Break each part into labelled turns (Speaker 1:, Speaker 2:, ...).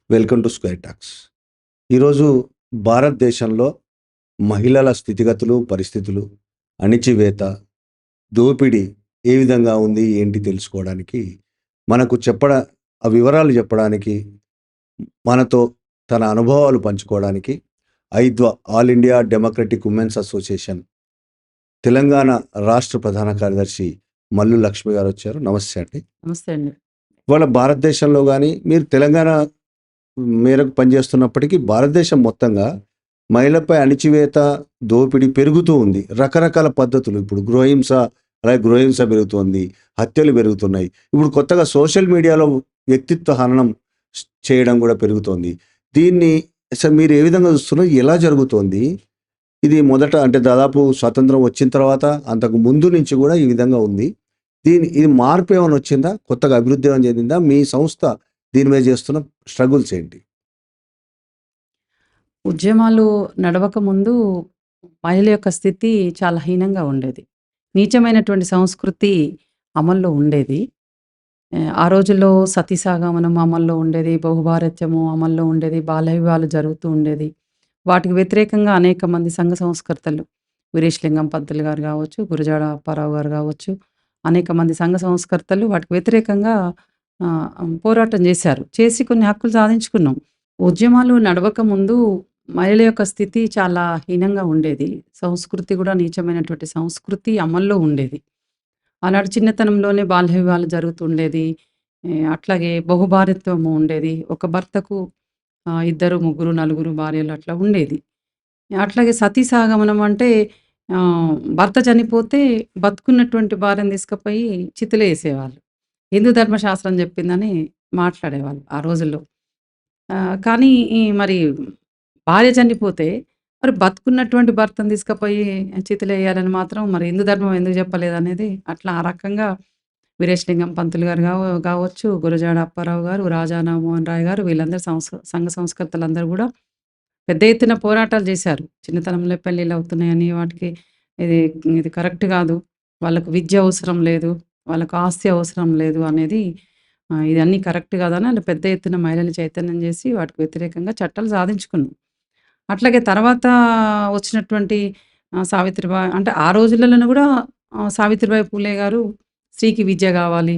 Speaker 1: Welcome to square talks. ఈరోజు భారతదేశంలో మహిళల స్థితిగతులు, పరిస్థితులు, అణిచివేత, దోపిడీ ఏ విధంగా ఉంది, ఏంటి తెలుసుకోవడానికి మనకు ఆ వివరాలు చెప్పడానికి, మనతో తన అనుభవాలు పంచుకోవడానికి ఐద్వా all India democratic women's association Telangana రాష్ట్ర ప్రధాన కార్యదర్శి మల్లు లక్ష్మి గారు వచ్చారు. నమస్తే అండి.
Speaker 2: నమస్తే అండి.
Speaker 1: ఇవాళ భారతదేశంలో కానీ మీరు తెలంగాణ మేరకు పనిచేస్తున్నప్పటికీ భారతదేశం మొత్తంగా మహిళపై అణిచివేత, దోపిడీ పెరుగుతూ ఉంది. రకరకాల పద్ధతులు, ఇప్పుడు గృహహింస పెరుగుతోంది, హత్యలు పెరుగుతున్నాయి. ఇప్పుడు కొత్తగా సోషల్ మీడియాలో వ్యక్తిత్వ హననం చేయడం కూడా పెరుగుతోంది. దీన్ని అసలు మీరు ఏ విధంగా చూస్తున్నారు? ఎలా జరుగుతోంది ఇది? మొదట అంటే దాదాపు స్వాతంత్రం వచ్చిన తర్వాత, అంతకు ముందు నుంచి కూడా ఈ విధంగా ఉంది. ఇది మార్పు ఏమైనా వచ్చిందా? కొత్తగా అభివృద్ధి ఏమైనా చెందిందా? మీ సంస్థ దీని మీద చేస్తున్న స్ట్రగుల్స్ ఏంటి?
Speaker 2: ఉద్యమాలు నడవక ముందు మహిళ యొక్క స్థితి చాలా హీనంగా ఉండేది. నీచమైనటువంటి సంస్కృతి అమల్లో ఉండేది. ఆ రోజుల్లో సతీసహగమనం అమల్లో ఉండేది. బహుభార్యత్వము అమల్లో ఉండేది. బాల్య వివాహాలు జరుగుతూ ఉండేది. వాటికి వ్యతిరేకంగా అనేక మంది సంఘ సంస్కర్తలు, వీరేశలింగం పంతులు గారు కావచ్చు, గురజాడ అప్పారావు గారు కావచ్చు, అనేక మంది సంఘ సంస్కర్తలు వాటికి వ్యతిరేకంగా పోరాటం చేశారు. చేసి కొన్ని హక్కులు సాధించుకున్నాం. ఉద్యమాలు నడవక ముందు మహిళ యొక్క స్థితి చాలా హీనంగా ఉండేది. సంస్కృతి కూడా నీచమైనటువంటి సంస్కృతి అమల్లో ఉండేది. ఆనాడు చిన్నతనంలోనే బాల్య వివాహాలు జరుగుతుండేది. అట్లాగే బహుభార్యత్వము ఉండేది. ఒక భర్తకు 2, 3, 4 భార్యలు అట్లా ఉండేది. అట్లాగే సతీ సహగమనం అంటే భర్త చనిపోతే బతుకున్నటువంటి భార్యను తీసుకుపోయి చితిలో యేసేవాళ్ళు. హిందూ ధర్మశాస్త్రం చెప్పిందని మాట్లాడేవాళ్ళు ఆ రోజుల్లో. కానీ మరి భార్య చనిపోతే మరి బతుకున్నటువంటి భర్తను తీసుకుపోయి చితిలేయాలని మాత్రం మరి హిందూ ధర్మం ఎందుకు చెప్పలేదనేది అట్లా ఆ రకంగా వీరేశలింగం పంతులు గారు కావచ్చు, గురజాడ అప్పారావు గారు, రాజా రామ్మోహన్ రాయ్ గారు, వీళ్ళందరూ సంఘ సంస్కర్తలందరూ కూడా పెద్ద ఎత్తున పోరాటాలు చేశారు. చిన్నతనంలో పెళ్ళిళ్ళు అవుతున్నాయని, వాటికి ఇది ఇది కరెక్ట్ కాదు, వాళ్ళకు విద్య అవసరం లేదు, వాళ్ళకు ఆస్తి అవసరం లేదు అనేది, ఇదన్నీ కరెక్ట్ కాదని వాళ్ళు పెద్ద ఎత్తున మహిళలు చైతన్యం చేసి వాటికి వ్యతిరేకంగా చట్టాలు సాధించుకున్నాం. అట్లాగే తర్వాత వచ్చినటువంటి సావిత్రిబాయి, అంటే ఆ రోజులలోనే కూడా సావిత్రిబాయి పూలే గారు స్త్రీకి విద్య కావాలి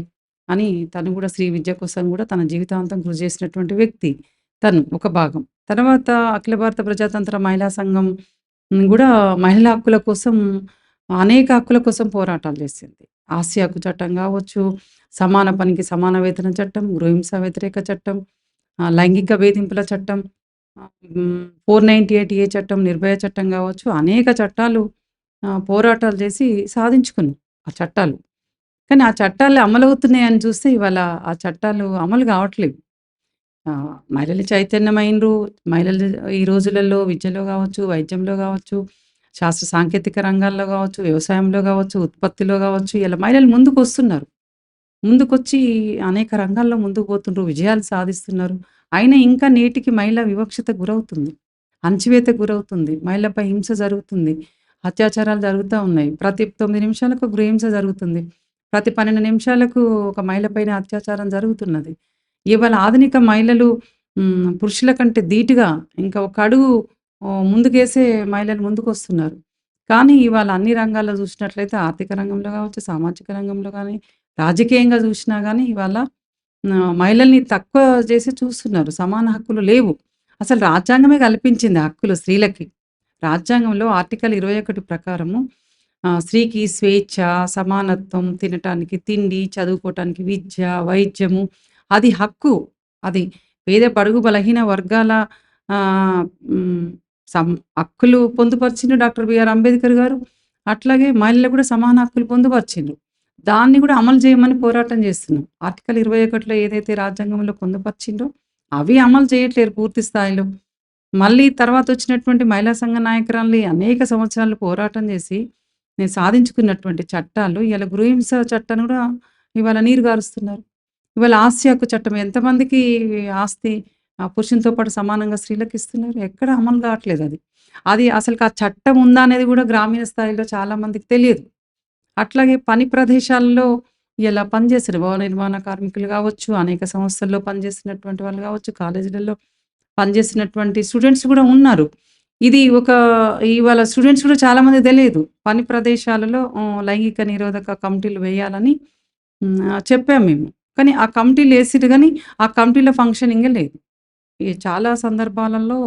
Speaker 2: అని తను కూడా స్త్రీ విద్య కోసం కూడా తన జీవితాంతం కృషి చేసినటువంటి వ్యక్తి తను ఒక భాగం. తర్వాత అఖిల భారత ప్రజాతంత్ర మహిళా సంఘం కూడా మహిళా హక్కుల కోసం అనేక హక్కుల కోసం పోరాటాలు చేసింది. ఆస్తి హక్కు చట్టం కావచ్చు, సమాన పనికి సమాన వేతన చట్టం, గృహహింస వ్యతిరేక చట్టం, లైంగిక వేధింపుల చట్టం, 498A చట్టం, నిర్భయ చట్టం కావచ్చు, అనేక చట్టాలు పోరాటాలు చేసి సాధించుకున్నాం ఆ చట్టాలు. కానీ ఆ చట్టాలు అమలవుతున్నాయని చూస్తే ఇవాళ ఆ చట్టాలు అమలు కావట్లేవు. మహిళలు చైతన్యమైనరు. మహిళలు ఈ రోజులలో విద్యలో కావచ్చు, వైద్యంలో కావచ్చు, శాస్త్ర సాంకేతిక రంగాల్లో కావచ్చు, వ్యవసాయంలో కావచ్చు, ఉత్పత్తిలో కావచ్చు, ఇలా మహిళలు ముందుకొస్తున్నారు. ముందుకొచ్చి అనేక రంగాల్లో ముందుకు పోతుండ్రు, విజయాలు సాధిస్తున్నారు. అయినా ఇంకా నేటికి మహిళ వివక్షతకు గురవుతుంది. అణచివేతకు గురవుతుంది. మహిళపై హింస జరుగుతుంది. అత్యాచారాలు జరుగుతా ఉన్నాయి. ప్రతి 9 నిమిషాలకు గృహహింస జరుగుతుంది. ప్రతి 12 నిమిషాలకు ఒక మహిళ పైన అత్యాచారం జరుగుతున్నది. ఇవాళ ఆధునిక మహిళలు పురుషుల కంటే ధీటుగా ఇంకా ఒక అడుగు ముందుకేసే మహిళలు ముందుకొస్తున్నారు. కానీ ఇవాళ అన్ని రంగాల్లో చూసినట్లయితే ఆర్థిక రంగంలో కావచ్చు, సామాజిక రంగంలో కానీ, రాజకీయంగా చూసినా కానీ ఇవాళ మహిళల్ని తక్కువ చేసి చూస్తున్నారు. సమాన హక్కులు లేవు. అసలు రాజ్యాంగమే కల్పించింది హక్కులు స్త్రీలకి. రాజ్యాంగంలో ఆర్టికల్ 21 ప్రకారము స్త్రీకి స్వేచ్ఛ, సమానత్వం, తినటానికి తిండి, చదువుకోవటానికి విద్య, వైద్యము అది హక్కు. అది పేద బడుగు బలహీన వర్గాల హక్కులు పొందుపరిచిండ్రు డాక్టర్ బిఆర్ అంబేద్కర్ గారు. అట్లాగే మహిళలకు కూడా సమాన హక్కులు పొందుపరిచిండ్రు. దాన్ని కూడా అమలు చేయమని పోరాటం చేస్తున్నాం. ఆర్టికల్ 21లో ఏదైతే రాజ్యాంగంలో పొందుపరిచిండ్రో అవి అమలు చేయట్లేరు పూర్తి స్థాయిలో. మళ్ళీ తర్వాత వచ్చినటువంటి మహిళా సంఘ నాయకురాల్ని అనేక సంవత్సరాలు పోరాటం చేసి నేను సాధించుకున్నటువంటి చట్టాలు ఇవాళ గృహహింస చట్టాన్ని కూడా ఇవాళ నీరు గారుస్తున్నారు. ఇవాళ ఆస్తి హక్కు చట్టం ఎంతమందికి ఆస్తి పురుషునితో పాటు సమానంగా స్త్రీలకు ఇస్తున్నారు? ఎక్కడ అమలు కావట్లేదు అది. అది అసలు ఆ చట్టం ఉందా అనేది కూడా గ్రామీణ స్థాయిలో చాలా మందికి తెలియదు. అట్లాగే పని ప్రదేశాల్లో ఇలా పనిచేస్తారు. భవన నిర్మాణ కార్మికులు గావచ్చు, అనేక సంస్థల్లో పనిచేస్తున్నటువంటి వాళ్ళు గావచ్చు, కాలేజీలలో పనిచేస్తున్నటువంటి స్టూడెంట్స్ గూడా ఉన్నారు. ఇది ఒక ఇవాళ స్టూడెంట్స్ కూడా చాలామందికి తెలీదు. పని ప్రదేశాలలో లైంగిక నిరోధక కమిటీలు వేయాలని చెప్పాం మేము. కానీ ఆ కమిటీలేసిర్రు గానీ, ఆ కమిటీల ఫంక్షనింగే లేదు. ఈ చాలా సందర్భాలలో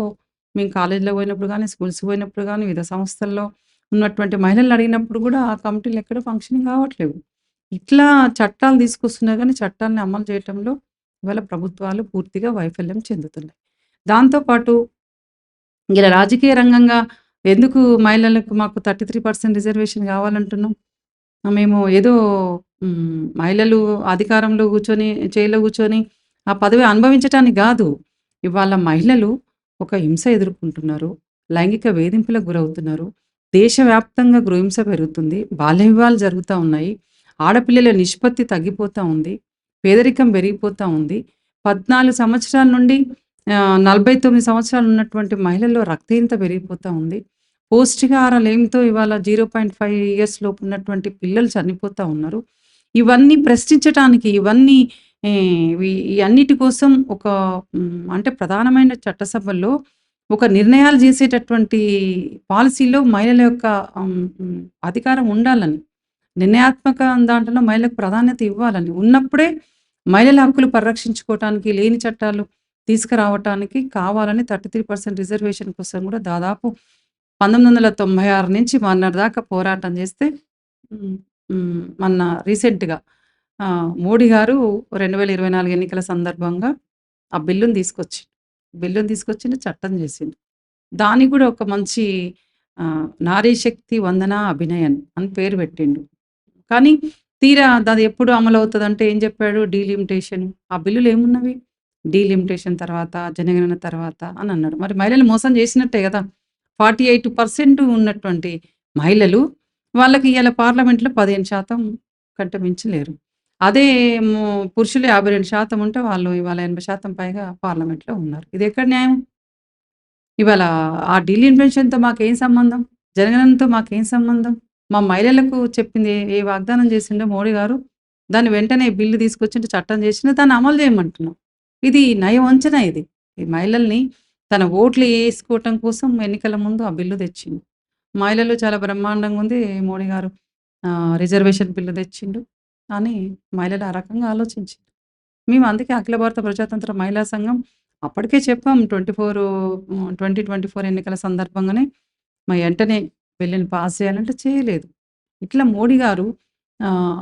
Speaker 2: మేము కాలేజీలో పోయినప్పుడు గానీ, స్కూల్స్‌కి పోయినప్పుడు గానీ, వివిధ సంస్థల్లో ఉన్నటువంటి మహిళల్ని అడిగినప్పుడు గూడా ఆ కమిటీలు ఎక్కడ ఫంక్షనింగ్ కావట్లేవు. ఇట్లా చట్టాలు తీసుకొస్తున్నారు గానీ, చట్టాల్ని అమలు చేయటంలో ఇవాళ ప్రభుత్వాలు పూర్తిగా వైఫల్యం చెందుతున్నాయి. దాంతో పాటు ఇలా రాజకీయ రంగంగా ఎందుకు మహిళలకు మాకు 33% రిజర్వేషన్ కావాలంటున్నాం? మేము ఏదో మహిళలు అధికారంలో కూర్చొని, చైర్‌లో కూర్చొని ఆ పదవి అనుభవించటానికి గాదు. ఇవాళ మహిళలు ఒక హింస ఎదుర్కొంటున్నారు. లైంగిక వేధింపులకు గురవుతున్నారు. దేశవ్యాప్తంగా గృహహింస పెరుగుతుంది. బాల్య వివాహాలు జరుగుతా ఉన్నాయి. ఆడపిల్లల నిష్పత్తి తగ్గిపోతా ఉంది. పేదరికం పెరిగిపోతా ఉంది. 14 సంవత్సరాల నుండి 49 సంవత్సరాలు ఉన్నటువంటి మహిళల్లో రక్తహీనత పెరిగిపోతా ఉంది. పౌష్టికాహారలేమితో ఇవాళ 0.5 ఇయర్స్ లోపు ఉన్నటువంటి పిల్లలు చనిపోతా ఉన్నారు. ఇవన్నీ ప్రశ్నించటానికి ఇవన్నీ ఈ అన్నిటి కోసం ఒక అంటే ప్రధానమైన చట్టసభల్లో ఒక నిర్ణయాలు చేసేటటువంటి పాలసీలో మహిళల యొక్క అధికారం ఉండాలని, నిర్ణయాత్మక దాంట్లో మహిళలకు ప్రాధాన్యత ఇవ్వాలని, ఉన్నప్పుడే మహిళల హక్కులు పరిరక్షించుకోవటానికి లేని చట్టాలు తీసుకురావటానికి కావాలని 33% రిజర్వేషన్ కోసం కూడా దాదాపు 1996 నుంచి మొన్నటిదాకా పోరాటం చేస్తే మొన్న రీసెంట్‌గా మోడీ గారు 2024 ఎన్నికల సందర్భంగా ఆ బిల్లుని తీసుకొచ్చిండు, చట్టం చేసిండు. దానికి కూడా ఒక మంచి నారీ శక్తి వందన అభినయన్ అని పేరు పెట్టిండు. కానీ తీరా అది ఎప్పుడు అమలవుతదంటే ఏం చెప్పాడు? డీలిమిటేషన్. ఆ బిల్లులో ఏమున్నవి? డీలిమిటేషన్ తర్వాత, జనగణన తర్వాత అని అన్నాడు. మరి మహిళలు మోసం చేసినట్టే కదా! 48% ఉన్నటువంటి మహిళలు వాళ్ళకి ఇయాల పార్లమెంట్‌లో 15% కంటే మించి లేరు. అదే పురుషులు 52% ఉంటే వాళ్ళు ఇవాళ 80% పైగా పార్లమెంట్‌లో ఉన్నారు. ఇదెక్కడ న్యాయం? ఇవాళ ఆ డీలిమిటేషన్‌తో మాకేం సంబంధం? జనగణనతో మాకేం సంబంధం? మా మహిళలకు చెప్పింది ఏ వాగ్దానం చేసిండో మోడీ గారు, దాన్ని వెంటనే బిల్లు తీసుకొచ్చిండు, చట్టం చేసిండు, దాన్ని అమలు చేయమంటున్నాం. ఇది నయవంచన ఇది. ఈ మహిళల్ని తన ఓట్లు ఏసుకోవటం కోసం ఎన్నికల ముందు ఆ బిల్లు తెచ్చిండు. మహిళలు చాలా బ్రహ్మాండంగా ఉంది మోడీ గారు రిజర్వేషన్ బిల్లు తెచ్చిండు అని మహిళలు ఆ రకంగా ఆలోచించిండ్రు. మేము అందుకే అఖిల భారత ప్రజాతంత్ర మహిళా సంఘం అప్పటికే చెప్పాం 2024 ఎన్నికల సందర్భంగానే వెంటనే బిల్లుని పాస్ చేయాలంటే చేయలేదు. ఇట్లా మోడీ గారు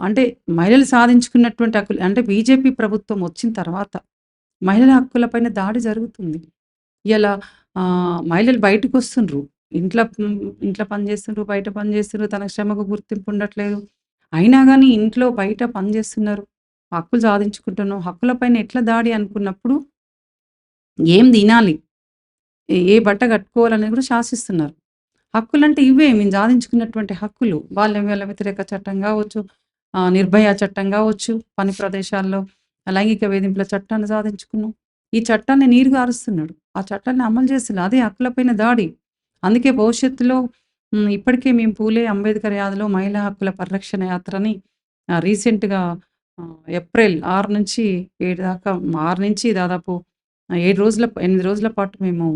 Speaker 2: అంటే మహిళలు సాధించుకున్నటువంటి హక్కులు అంటే బీజేపీ ప్రభుత్వం వచ్చిన తర్వాత మహిళల హక్కులపైన దాడి జరుగుతుంది. ఇలా మహిళలు బయటకొస్తుండ్రు. ఇంట్లో పని చేస్తుండ్రు, బయట పని చేస్తుండ్రు, తన శ్రమకు గుర్తింపు ఉండట్లేదు. అయినా గానీ ఇంట్లో, బయట పని చేస్తున్నారు. హక్కులు సాధించుకుంటున్నాం. హక్కులపైన ఎట్లా దాడి అనుకున్నప్పుడు ఏం తినాలి? ఏ బట్ట కట్టుకోవాలనేది కూడా శాసిస్తున్నారు. హక్కులంటే ఇవే మేము సాధించుకున్నటువంటి హక్కులు. బాల్య వివాహాల వ్యతిరేక చట్టం కావచ్చు, నిర్భయ చట్టం కావచ్చు, పని ప్రదేశాల్లో లైంగిక వేధింపుల చట్టాన్ని సాధించుకున్నాం. ఈ చట్టాన్ని నీరు గారుస్తున్నాడు. ఆ చట్టాన్ని అమలు చేస్తున్నారు. అదే హక్కులపైన దాడి. అందుకే భవిష్యత్తులో ఇప్పటికే మేము పూలే అంబేద్కర్ యాదిలో మహిళా హక్కుల పరిరక్షణ యాత్రని రీసెంట్‌గా ఏప్రిల్ 6 నుంచి 7 దాకా 6 నుంచి దాదాపు 8 రోజుల పాటు మేము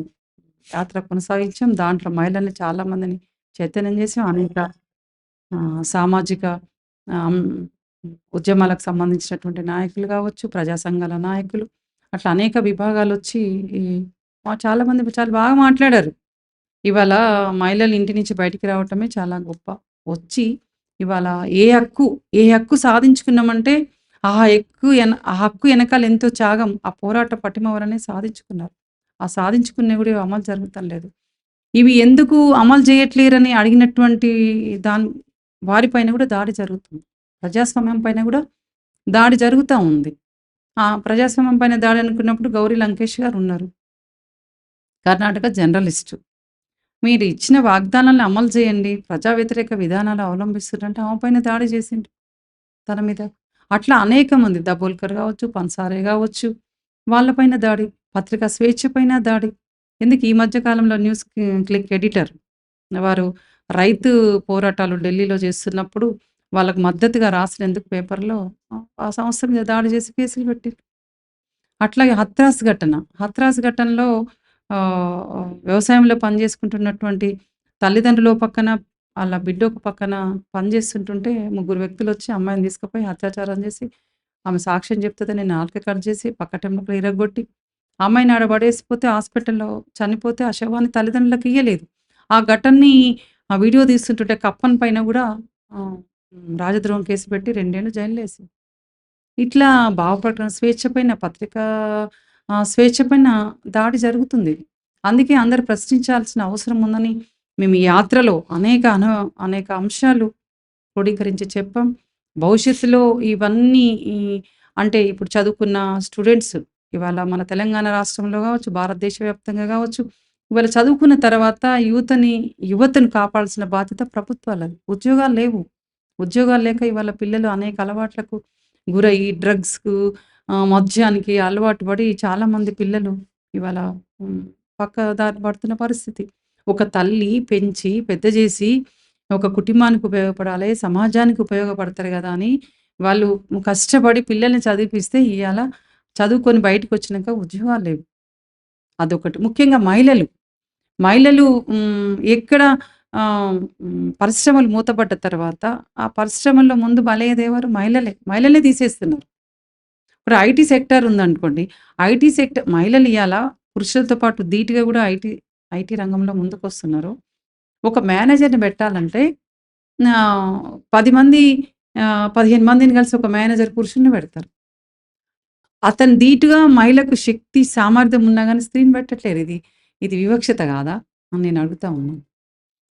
Speaker 2: యాత్ర కొనసాగించాం. దాంట్లో మహిళల్ని చాలామందిని చైతన్యం చేసాం. అనేక సామాజిక ఉద్యమాలకు సంబంధించినటువంటి నాయకులు కావచ్చు, ప్రజా సంఘాల నాయకులు, అట్లా అనేక విభాగాలొచ్చి చాలామంది చాలా బాగా మాట్లాడారు. ఇవాళ మహిళలు ఇంటి నుంచి బయటికి రావటమే చాలా గొప్ప. వచ్చి ఇవాళ ఏ హక్కు సాధించుకున్నామంటే ఆ హక్కు ఎనకాల ఎంతో త్యాగం, ఆ పోరాట పటిమ వలనే సాధించుకున్నారు. ఆ సాధించుకున్నవి కూడా అమలు జరుగుతలేదు. ఇవి ఎందుకు అమలు చేయట్లేరని అడిగినటువంటి వారిపైన కూడా దాడి జరుగుతుంది. ప్రజాస్వామ్యం పైన కూడా దాడి జరుగుతా ఉంది. ఆ ప్రజాస్వామ్యం పైన దాడి అనుకున్నప్పుడు గౌరీ లంకేష్ గారు ఉన్నారు. కర్ణాటక జర్నలిస్టు. మీరు ఇచ్చిన వాగ్దానాలను అమలు చేయండి. ప్రజా వ్యతిరేక విధానాలు అవలంబిస్తున్నారంటే ఆమె పైన దాడి చేసిండ్రు తన మీద. అట్లా అనేక మంది దబోల్కర్ కావచ్చు, పన్సారే కావచ్చు, వాళ్ళపైన దాడి. పత్రికా స్వేచ్ఛ పైన దాడి. ఎందుకు ఈ మధ్య కాలంలో న్యూస్ క్లిక్ ఎడిటర్ వారు రైతు పోరాటాలు ఢిల్లీలో చేస్తున్నప్పుడు వాళ్ళకి మద్దతుగా రాసినందుకు పేపర్‌లో ఆ సంస్థ మీద దాడి చేసి కేసులు పెట్టిర్రు. అట్లాగే హత్రాస్ ఘటనలో వ్యవసాయంలో పనిచేసుకుంటున్నటువంటి తల్లిదండ్రులు ఓ పక్కన, ఆళ్ళ బిడ్డ ఒక పక్కన పనిచేస్తుంటుంటే ముగ్గురు వ్యక్తులొచ్చి అమ్మాయిని తీసుకుపోయి అత్యాచారం చేసి, ఆమె సాక్ష్యం చెప్తదని నాలుక కట్ చేసి, పక్కటెముకలు ఇరగ్గొట్టి, అమ్మాయిని ఆడ పడేసిపోతే హాస్పిటల్‌లో చనిపోతే ఆ శవాన్ని తల్లిదండ్రులకు ఇయ్యలేదు. ఆ ఘటనని ఆ వీడియో తీస్తుంటుంటే కప్పన్ పైన గూడా రాజద్రోహం కేసు పెట్టి 2 ఏళ్ళు జైల్‌లో ఏసింది. ఇట్లా భావప్రకటన స్వేచ్ఛ పైన, పత్రికా స్వేచ్ఛ పైన దాడి జరుగుతుంది. అందుకే అందరూ ప్రశ్నించాల్సిన అవసరం ఉందని మేము ఈ యాత్రలో అనేక అంశాలు క్రోడీకరించి చెప్పాం. భవిష్యత్తులో ఇవన్నీ అంటే ఇప్పుడు చదువుకున్న స్టూడెంట్స్ ఇవాళ మన తెలంగాణ రాష్ట్రంలో గావచ్చు, భారతదేశ వ్యాప్తంగా గావచ్చు, ఇవాళ చదువుకున్న తర్వాత యువతను కాపాడాల్సిన బాధ్యత ప్రభుత్వాలది. ఉద్యోగాలు లేవు. ఉద్యోగాలు లేక ఇవాళ పిల్లలు అనేక అలవాట్లకు గురయ్యి డ్రగ్స్‌కు, మద్యానికి అలవాటు పడి చాలామంది పిల్లలు ఇవాళ హ్మ్, పక్కదారి పడుతున్న పరిస్థితి. ఒక తల్లి పెంచి, పెద్ద చేసి, ఒక కుటుంబానికి ఉపయోగపడాలి, సమాజానికి ఉపయోగపడతారు గదా! అని వాళ్ళు కష్టపడి పిల్లల్ని చదివిపిస్తే ఇయాల చదువుకొని బయటికొచ్చినాక ఉద్యోగాలు లేవు. అదొకటి. ముఖ్యంగా మహిళలు. మహిళలు ఎక్కడ పరిశ్రమలు మూతపడ్డ తర్వాత, ఆ పరిశ్రమల్లో ముందు బలయ్యేదెవరు? మహిళలే. మహిళలే తీసేస్తున్నారు. ఇప్పుడు ఐటీ సెక్టార్ ఉందనుకోండి. ఐటీ సెక్టార్ మహిళలు ఇయాల పురుషులతో పాటు ధీటుగా గూడా ఐటీ రంగంలో ముందుకొస్తున్నారు. ఒక మేనేజర్‌ని పెట్టాలంటే 10 మంది 15 మందిని కలిసి ఒక మేనేజర్ పురుషుడిని పెడతారు. అతను ధీటుగా మహిళకు శక్తి, సామర్థ్యం ఉన్నా గాని స్త్రీని పెట్టట్లేరు. ఇది వివక్షత గాదా? అని నేను అడుగుతా ఉన్నాను.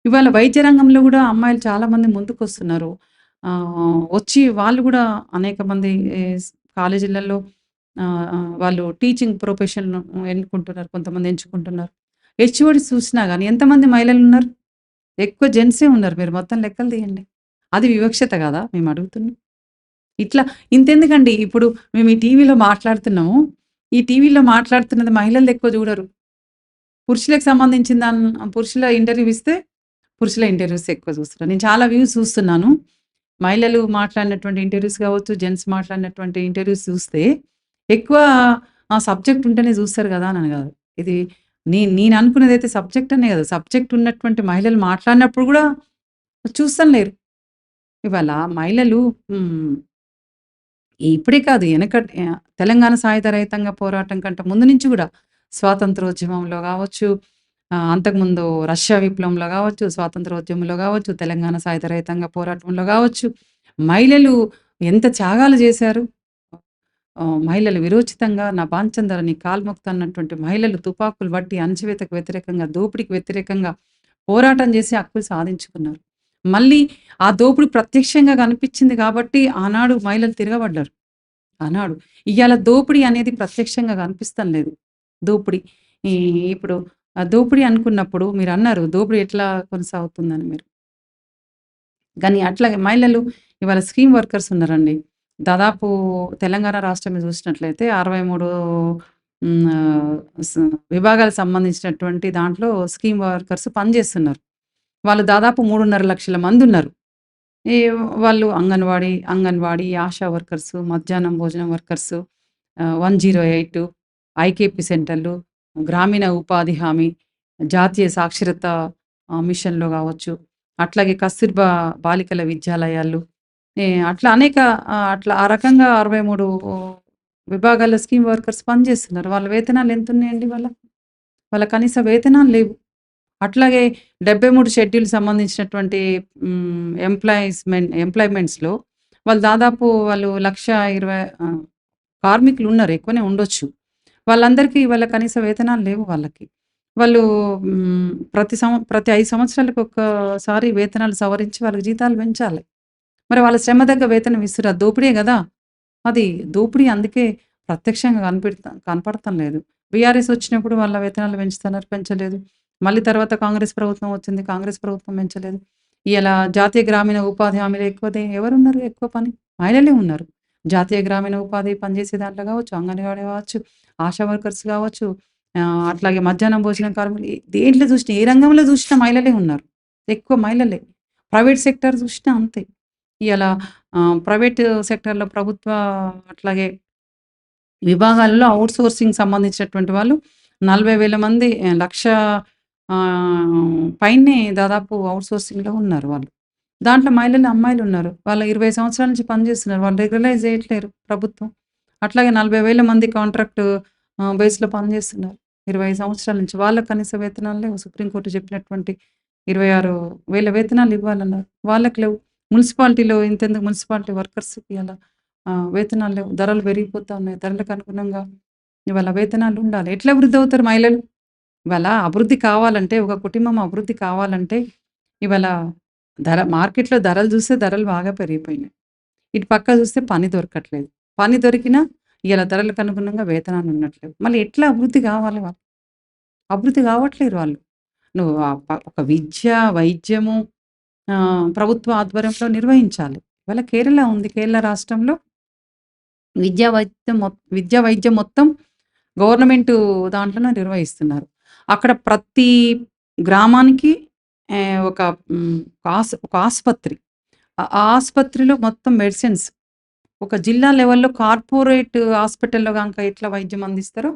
Speaker 2: ఇవాళ వైద్య రంగంలో గూడా అమ్మాయిలు చాలామంది ముందుకొస్తున్నారు. వచ్చి వాళ్ళు గూడా అనేక మంది కాలేజీలలో వాళ్ళు టీచింగ్ ప్రొఫెషన్ ఎన్నుకుంటున్నారు. కొంతమంది ఎంచుకుంటున్నారు. హెచ్ఓడీస్ చూసినా గాని ఎంతమంది మహిళలున్నారు? ఎక్కువ జెంట్సే ఉన్నారు. మీరు మొత్తం లెక్కలు తీయండి. అది వివక్షత గాదా? మేము అడుగుతున్నాం. ఇట్లా ఇంతెందుకండి ఇప్పుడు మేము ఈ టీవీలో మాట్లాడుతున్నాము. ఈ టీవీలో మాట్లాడుతున్నది మహిళలది ఎక్కువ చూడరు. పురుషులకు సంబంధించిన పురుషుల ఇంటర్వ్యూ ఇస్తే పురుషుల ఇంటర్వ్యూస్ ఎక్కువ చూస్తున్నారు. నేను చాలా వ్యూస్ చూస్తున్నాను. మహిళలు మాట్లాడినటువంటి ఇంటర్వ్యూస్ కావచ్చు, జెంట్స్ మాట్లాడినటువంటి ఇంటర్వ్యూస్ చూస్తే ఎక్కువ సబ్జెక్ట్ ఉంటేనే చూస్తారు గదా! అని కాదు. ఇది నేను అనుకున్నదైతే సబ్జెక్ట్ అనే కాదు. సబ్జెక్ట్ ఉన్నటువంటి మహిళలు మాట్లాడినప్పుడు గూడా చూస్తం లేరు. ఇవాళ మహిళలు ఇప్పుడే కాదు తెలంగాణ సాయుధ రైతాంగ పోరాటం కంటే ముందు నుంచి గూడా స్వాతంత్రోద్యమంలో గావచ్చు, అంతకుముందు రష్యా విప్లవంలో గావచ్చు, స్వాతంత్రోద్యమంలో గావచ్చు, తెలంగాణ సాయుధ రైతాంగ పోరాటంలో గావచ్చు, మహిళలు ఎంత త్యాగాలు జేశారు. మహిళలు విరోచితంగా నా బాంచందర నీ కాల్ముక్త అన్నటువంటి మహిళలు తుపాకులు బట్టి అణచివేతకు వ్యతిరేకంగా, దోపిడీకి వ్యతిరేకంగా పోరాటం చేసి హక్కులు సాధించుకున్నారు. మళ్ళీ ఆ దోపిడి ప్రత్యక్షంగా కనిపించింది కాబట్టి ఆనాడు మహిళలు తిరగబడ్డారు. ఆనాడు. ఇయాల దోపిడీ అనేది ప్రత్యక్షంగా కనిపిస్తం లేదు. దోపిడీ. ఇప్పుడు ఆ దోపిడీ అనుకున్నప్పుడు మీరన్నారు దోపిడీ ఎట్లా కొనసాగుతుందని మీరు. కానీ అట్లాగే మహిళలు ఇవాళ స్కీమ్ వర్కర్స్ ఉన్నారండి. దాదాపు తెలంగాణ రాష్ట్రం చూసినట్లయితే 63 విభాగాలకు సంబంధించినటువంటి దాంట్లో స్కీమ్ వర్కర్స్ పనిచేస్తున్నారు. వాళ్ళు దాదాపు 3.5 లక్షల మందున్నారు. ఈ వాళ్ళు అంగన్వాడీ, ఆశా వర్కర్సు, మధ్యాహ్నం భోజనం వర్కర్సు, 108 ఐకేపీ సెంటర్లు, గ్రామీణ ఉపాధి హామీ, జాతీయ సాక్షరత మిషన్‌లో గావచ్చు, అట్లాగే కస్తూర్బా బాలికల విద్యాలయాలు, అట్లా అనేక అట్లా ఆ రకంగా 63 విభాగాల్లో స్కీమ్ వర్కర్స్ పనిచేస్తున్నారు. వాళ్ళ వేతనాలు ఎంతున్నాయండి వాళ్ళ? వాళ్ళ కనీస వేతనాలు లేవు. అట్లాగే 73 షెడ్యూల్ సంబంధించినటువంటి ఎంప్లాయ్‌మెంట్స్‌లో వాళ్ళు దాదాపు 1,20,000 కార్మికులున్నారు. ఎక్కువనే ఉండొచ్చు. వాళ్ళందరికీ వాళ్ళ కనీస వేతనాలు లేవు వాళ్ళకి. వాళ్ళు ప్రతి 5 సంవత్సరాలకు ఒక్కసారి వేతనాలు సవరించి వాళ్ళకి జీతాలు పెంచాలి. మరి వాళ్ళ శ్రమ తగ్గ వేతనం ఇస్తుర్రు. అది దోపిడీయే గదా! అది దోపిడీ అందుకే ప్రత్యక్షంగా కనపడతం లేదు. బీఆర్ఎస్ వచ్చినప్పుడు వాళ్ళ వేతనాలు పెంచుతున్నారు, పెంచలేదు. మళ్ళీ తర్వాత కాంగ్రెస్ ప్రభుత్వం వచ్చింది. కాంగ్రెస్ ప్రభుత్వం పెంచలేదు. ఇయాల జాతీయ గ్రామీణ ఉపాధి హామీలో ఎవరున్నారు ఎక్కువ పని? మహిళలే ఉన్నారు. జాతీయ గ్రామీణ ఉపాధి పనిచేసే దాంట్లో గావచ్చు, అంగన్వాడీ గావచ్చు, ఆశా వర్కర్స్ గావచ్చు, అట్లాగే మధ్యాహ్నం భోజనం కార్మికులు దేంట్లో చూసినా, ఏ రంగంలో చూసినా మహిళలే ఉన్నారు. ఎక్కువ మహిళలే. ప్రైవేట్ సెక్టార్ చూసినా అంతే. ఇయాల ప్రైవేట్ సెక్టార్‌లో ప్రభుత్వ అట్లాగే విభాగాల్లో ఔట్‌సోర్సింగ్ సంబంధించినటువంటి వాళ్ళు 40,000 మంది లక్ష పైనే దాదాపు ఔట్‌సోర్సింగ్‌లో ఉన్నారు వాళ్ళు. దాంట్లో మహిళలు, అమ్మాయిలున్నారు. వాళ్ళ 20 సంవత్సరాల నుంచి పనిచేస్తున్నారు. వాళ్ళు రెగ్యులరైజ్ చేయట్లేరు ప్రభుత్వం. అట్లాగే 40,000 మంది కాంట్రాక్ట్ బేస్‌లో పనిచేస్తున్నారు. 25 సంవత్సరాల నుంచి. వాళ్ళకి కనీస వేతనాలు లేవు. సుప్రీంకోర్టు చెప్పినటువంటి 26,000 వేతనాలు ఇవ్వాలన్నారు. వాళ్ళకి లేవు. మున్సిపాలిటీలో ఇంతెందుకు మున్సిపాలిటీ వర్కర్స్‌కి ఇయాల వేతనాలు లేవు. ధరలు పెరిగిపోతా ఉన్నాయి. ధరలకు అనుగుణంగా ఇవాళ వేతనాలు ఉండాలి. ఎట్లా అభివృద్ధి అవుతారు మహిళలు? ఇవాళ అభివృద్ధి కావాలంటే, ఒక కుటుంబం అభివృద్ధి కావాలంటే, ఇవాళ మార్కెట్‌లో ధరలు చూస్తే ధరలు బాగా పెరిగిపోయినాయి. ఇటు పక్క చూస్తే పని దొరకట్లేదు. పని దొరికినా ఇయాల ధరలకు అనుగుణంగా వేతనాలు ఉండట్లేవు. మళ్ళీ ఎట్లా అభివృద్ధి కావాలి వాళ్ళు? అభివృద్ధి కావట్లేరు వాళ్ళు. నువ్వు ఒక విద్య, వైద్యము ప్రభుత్వ ఆధ్వర్యంలో నిర్వహించాలి. ఇవాళ కేరళ ఉంది. కేరళ రాష్ట్రంలో విద్యా వైద్యం మొత్తం గవర్నమెంటు దాంట్లోనే నిర్వహిస్తున్నారు. అక్కడ ప్రతి గ్రామానికి ఒక ఒక ఆస్పత్రి. ఆ ఆస్పత్రిలో మొత్తం మెడిసిన్స్ ఒక జిల్లా లెవెల్‌లో కార్పొరేట్ హాస్పిటల్‌లో గనక ఎట్లా వైద్యం అందిస్తారో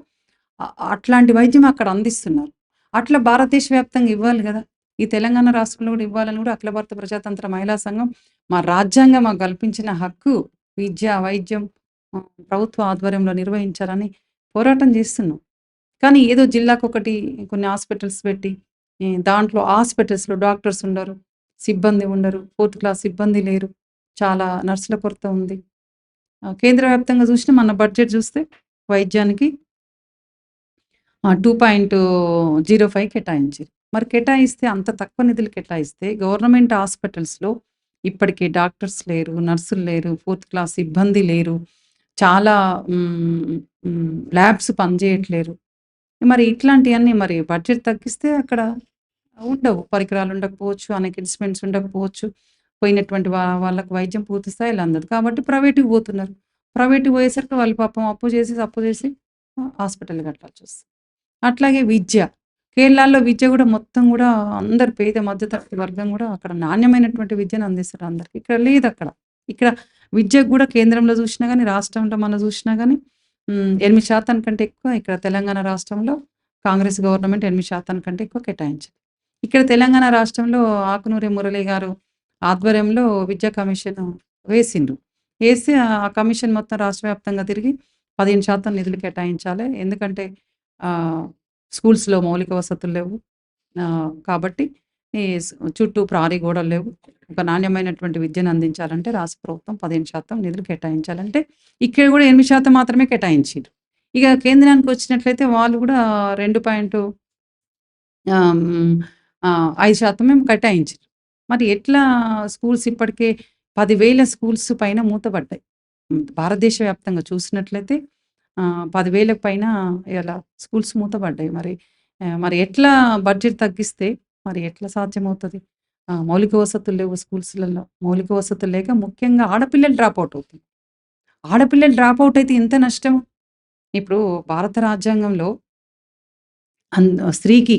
Speaker 2: అట్లాంటి వైద్యం అక్కడ అందిస్తున్నారు. అట్లా భారతదేశ వ్యాప్తంగా ఇవ్వాలి గదా! ఈ తెలంగాణ రాష్ట్రంలో గూడా ఇవ్వాలని గూడా అఖిల భారత ప్రజాతంత్ర మహిళా సంఘం మా రాజ్యాంగం మాకు కల్పించిన హక్కు విద్య, వైద్యం ప్రభుత్వ ఆధ్వర్యంలో నిర్వహించాలని పోరాటం చేస్తున్నాం. కానీ ఏదో జిల్లాకొకటి కొన్ని హాస్పిటల్స్ పెట్టి దాంట్లో హాస్పిటల్స్‌లో డాక్టర్స్ ఉండరు, సిబ్బంది ఉండరు, 4థ్ క్లాస్ సిబ్బంది లేరు. చాలా నర్సుల కొరత ఉంది. కేంద్ర వ్యాప్తంగా చూసినా మన బడ్జెట్ చూస్తే వైద్యానికి 2.05 కేటాయించిర్రు. మరి కేటాయిస్తే అంత తక్కువ నిధులు కేటాయిస్తే గవర్నమెంట్ హాస్పిటల్స్‌లో ఇప్పటికి డాక్టర్స్ లేరు, నర్సులు లేరు, 4థ్ క్లాస్ సిబ్బంది లేరు. చాలా ల్యాబ్స్ పనిచేయట్లేరు. మరి ఇట్లాంటియన్నీ మరి బడ్జెట్ తగ్గిస్తే అక్కడ ఉండవు. పరికరాలు ఉండకపోవచ్చు, అనేక ఇన్‌స్ట్రుమెంట్స్ ఉండకపోవచ్చు. పోయినటువంటి వాళ్ళకి వైద్యం పూర్తి స్థాయిలో అందదు. కాబట్టి ప్రైవేట్‌కి పోతున్నారు. ప్రైవేట్‌కి పోయేసరికి వాళ్ళు పాపం అప్పు చేసి హాస్పిటల్ కట్టాల్సొస్తుంది. అట్లాగే విద్య. కేరళలో విద్య గూడా మొత్తం గూడా అందరు పేద మధ్యతరగతి వర్గం గూడా అక్కడ నాణ్యమైనటువంటి విద్యను అందిస్తారు అందరికి. ఇక్కడ లేదక్కడ. ఇక్కడ విద్యకు గూడా కేంద్రంలో జూషినా గానీ, రాష్ట్రంలో మనం జూషినా గానీ 8% కంటే ఎక్కువ ఇక్కడ తెలంగాణ రాష్ట్రంలో కాంగ్రెస్ గవర్నమెంట్ 8% కంటే ఎక్కువ కేటాయించింది. ఇక్కడ తెలంగాణ రాష్ట్రంలో ఆకునూరి మురళి గారు ఆధ్వర్యంలో విద్యా కమిషన్ వేసిండ్రు. ఏసి ఆ కమిషన్ మొత్తం రాష్ట్ర వ్యాప్తంగా తిరిగి 15% నిధులు కేటాయించాలి. ఎందుకంటే స్కూల్స్‌లో మౌలిక వసతులు లేవు. కాబట్టి ఈ చుట్టూ ప్రహరీ గోడలు లేవు. ఒక నాణ్యమైనటువంటి విద్యను అందించాలంటే రాష్ట్ర ప్రభుత్వం 15% నిధులు కేటాయించాలంటే, ఇక్కడ గూడా 8% మాత్రమే కేటాయించిర్రు. ఇక కేంద్రానికి వచ్చినట్లయితే వాళ్ళు గూడా 5% కేటాయించిర్రు. మరి ఎట్లా స్కూల్స్ ఇప్పటికే 10,000 స్కూల్స్ పైన మూతబడ్డాయి. భారతదేశ వ్యాప్తంగా చూసినట్లయితే 10,000కి పైన ఇలా స్కూల్స్ మూతబడ్డాయి. మరి ఎట్లా బడ్జెట్ తగ్గిస్తే మరి ఎట్లా సాధ్యమవుతది? మౌలిక వసతులు లేవు స్కూల్స్‌లలో. మౌలిక వసతులు లేక ముఖ్యంగా ఆడపిల్లలు డ్రాప్ ఔట్ అవుతున్నారు. ఆడపిల్లలు డ్రాప్ ఔట్ అయితే ఎంత నష్టం? ఇప్పుడు భారత రాజ్యాంగంలో స్త్రీకి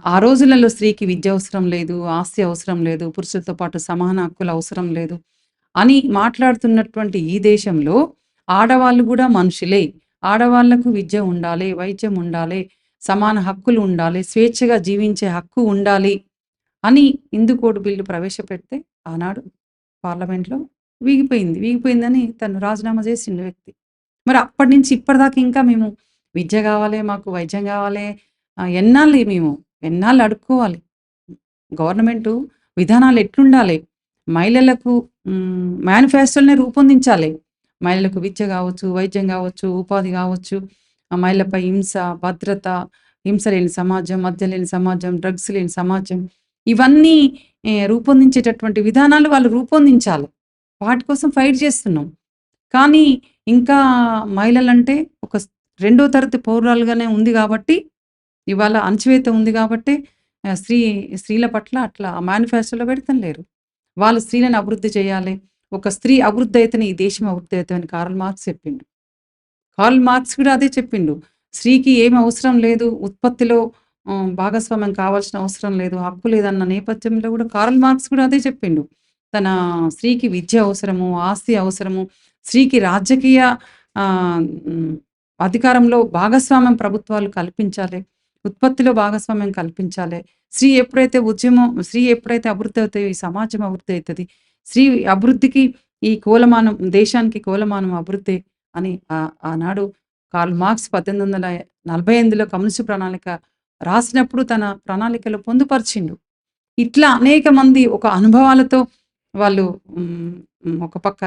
Speaker 2: ఆ రోజులలో స్త్రీకి విద్య అవసరం లేదు, ఆస్తి అవసరం లేదు, పురుషులతో పాటు సమాన హక్కులు అవసరం లేదు అని మాట్లాడుతున్నటువంటి ఈ దేశంలో ఆడవాళ్ళు గూడా మనుషులే. ఆడవాళ్ళకు విద్య ఉండాలి, వైద్యం ఉండాలి, సమాన హక్కులు ఉండాలి, స్వేచ్ఛగా జీవించే హక్కు ఉండాలి అని హిందూ కోడ్ బిల్లు ప్రవేశపెడితే ఆనాడు పార్లమెంట్‌లో వీగిపోయింది. వీగిపోయిందని తను రాజీనామా చేసిండు వ్యక్తి. మరి అప్పటినుంచి ఇప్పటిదాకా ఇంకా మేము విద్య గావాలే, మాకు వైద్యం గావాలే ఎన్నాళ్ళు అడుక్కోవాలి. గవర్నమెంటు విధానాలు ఎట్లుండాలి? మహిళలకు మేనిఫెస్టో‌లనే రూపొందించాలి. మహిళలకు విద్య గావచ్చు, వైద్యం గావచ్చు, ఉపాధి గావచ్చు, మహిళలపై హింస, భద్రత, హింస లేని సమాజం, మద్యం లేని సమాజం, డ్రగ్స్ లేని సమాజం ఇవన్నీ రూపొందించేటటువంటి విధానాలు వాళ్ళు రూపొందించాలి. వాటి కోసం ఫైట్ చేస్తున్నాం. కానీ ఇంకా మహిళలంటే ఒక రెండో తరగతి పౌరురాలుగానే ఉంది గాబట్టి, ఇవాళ అణచివేత ఉంది గాబట్టే స్త్రీల పట్ల అట్లా మేనిఫెస్టో‌లో పెడతలేరు. వాళ్ళు స్త్రీలను అభివృద్ధి చేయాలి. ఒక స్త్రీ అభివృద్ధి అయితేనే ఈ దేశం అభివృద్ధి అయితదని కార్ల్ మార్క్స్ చెప్పిండు. కార్ల్ మార్క్స్ కూడా అదే చెప్పిండు. స్త్రీకి ఏమి అవసరం లేదు. ఉత్పత్తిలో భాగస్వామ్యం కావాల్సిన అవసరం లేదు. హక్కు లేదన్న నేపథ్యంలో కూడా కార్ల్ మార్క్స్ కూడా అదే చెప్పిండు. తన స్త్రీకి విద్య అవసరము, ఆస్తి అవసరము, స్త్రీకి రాజకీయ ఆహ్, హ్మ్, అధికారంలో భాగస్వామ్యం ప్రభుత్వాలు కల్పించాలి. ఉత్పత్తిలో భాగస్వామ్యం కల్పించాలి. స్త్రీ ఎప్పుడైతే అభివృద్ధి అవుతాయో ఈ సమాజం అభివృద్ధి అయితది. స్త్రీ అభివృద్ధికి ఈ కొలమానం దేశానికి కొలమానం అభివృద్ధే అని ఆనాడు కార్ల్ మార్క్స్ 1848లో కమ్యూనిస్ట్ ప్రణాళిక రాసినప్పుడు తన ప్రణాళికలో పొందుపరిచిండు. ఇట్లా అనేక మంది ఒక అనుభవాలతో వాళ్ళు హ్మ్, ఒక పక్క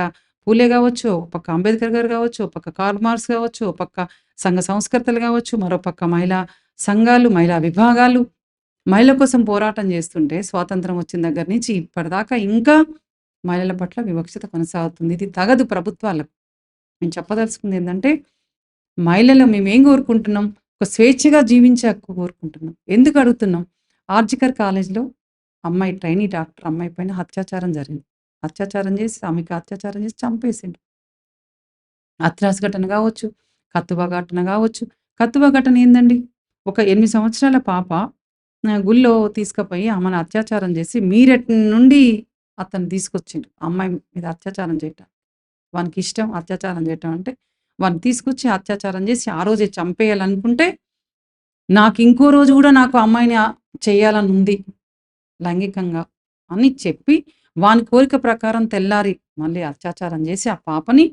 Speaker 2: పూలే గావచ్చు, ఒక పక్క అంబేద్కర్ గారు గావచ్చు, ఒక పక్క కార్ల్ మార్క్స్ గావచ్చు, ఒక పక్క సంఘ సంస్కర్తలు గావచ్చు, మరో పక్క మహిళా సంఘాలు, మహిళా విభాగాలు మహిళల కోసం పోరాటం చేస్తుంటే స్వాతంత్రం వచ్చిన దగ్గర నుంచి ఇప్పటిదాకా ఇంకా మహిళల పట్ల వివక్షత కొనసాగుతుంది. ఇది తగదు ప్రభుత్వాలకు. నేను చెప్పదలుచుకుంది ఏందంటే, మహిళలు మేమేం కోరుకుంటున్నాం? ఒక స్వేచ్ఛగా జీవించే హక్కు కోరుకుంటున్నాం. ఎందుకు అడుగుతున్నాం? ఆర్జికర్ కాలేజ్‌లో అమ్మాయి ట్రైనీ డాక్టర్ అమ్మాయి పైన అత్యాచారం జరిగింది. అత్యాచారం చేసి ఆమెకి అత్యాచారం చేసి చంపేసిండు. హత్రాస్ ఘటన గావచ్చు, కత్తువా ఘటన గావచ్చు. కత్తువా ఘటన ఏందండి? ఒక 8 సంవత్సరాల పాప గుళ్ళో తీసుకపోయి ఆమెను అత్యాచారం చేసి మీరట్ నుండి అతను తీసుకొచ్చిండు. అమ్మాయి మీద అత్యాచారం చేయటానికి. వానికిష్టం అత్యాచారం చేయటం అంటే, వాడిని తీసుకొచ్చి అత్యాచారం చేసి ఆ రోజే చంపేయాలనుకుంటే, నాకింకో రోజు గూడా నాకు ఆ అమ్మాయిని చేయాలనుంది లైంగికంగా అని చెప్పి, వాని కోరిక ప్రకారం తెల్లారి మళ్ళీ అత్యాచారం చేసి ఆ పాపని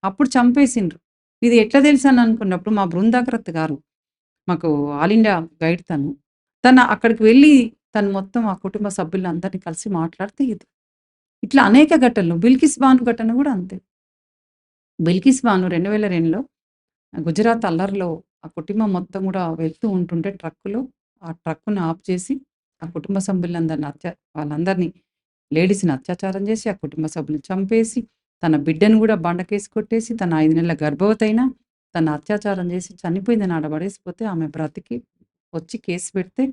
Speaker 2: అప్పుడు చంపేసిండ్రు. ఇది ఎట్లా తెలుసని అనుకున్నప్పుడు మా బృందాకరత్ గారు మాకు ఆల్ ఇండియా గైడ్ తను. తను అక్కడికి వెళ్ళి తను మొత్తం ఆ కుటుంబ సభ్యులందరిని కలిసి మాట్లాడితే ఇది. ఇట్లా అనేక ఘటనలు. బిల్కిస్ బాను ఘటన గూడా అంతే. బిల్కిస్ బాను 2002లో గుజరాత్ అల్లర్‌లో ఆ కుటుంబం మొత్తం గూడా వెళ్తూ ఉంటుంటే ట్రక్కులో, ఆ ట్రక్కుని ఆఫ్ చేసి, ఆ కుటుంబ సభ్యులందరిని వాళ్ళందరిని లేడీస్‌ని అత్యాచారం చేసి, ఆ కుటుంబ సభ్యులను చంపేసి, తన బిడ్డను గూడా బండకేసి కొట్టేసి, తన 5 నెలల గర్భవతైన తను అత్యాచారం చేసి చనిపోయిందని ఆడ పడేసిపోతే, ఆమె బ్రతికి వచ్చి కేసు పెడితే,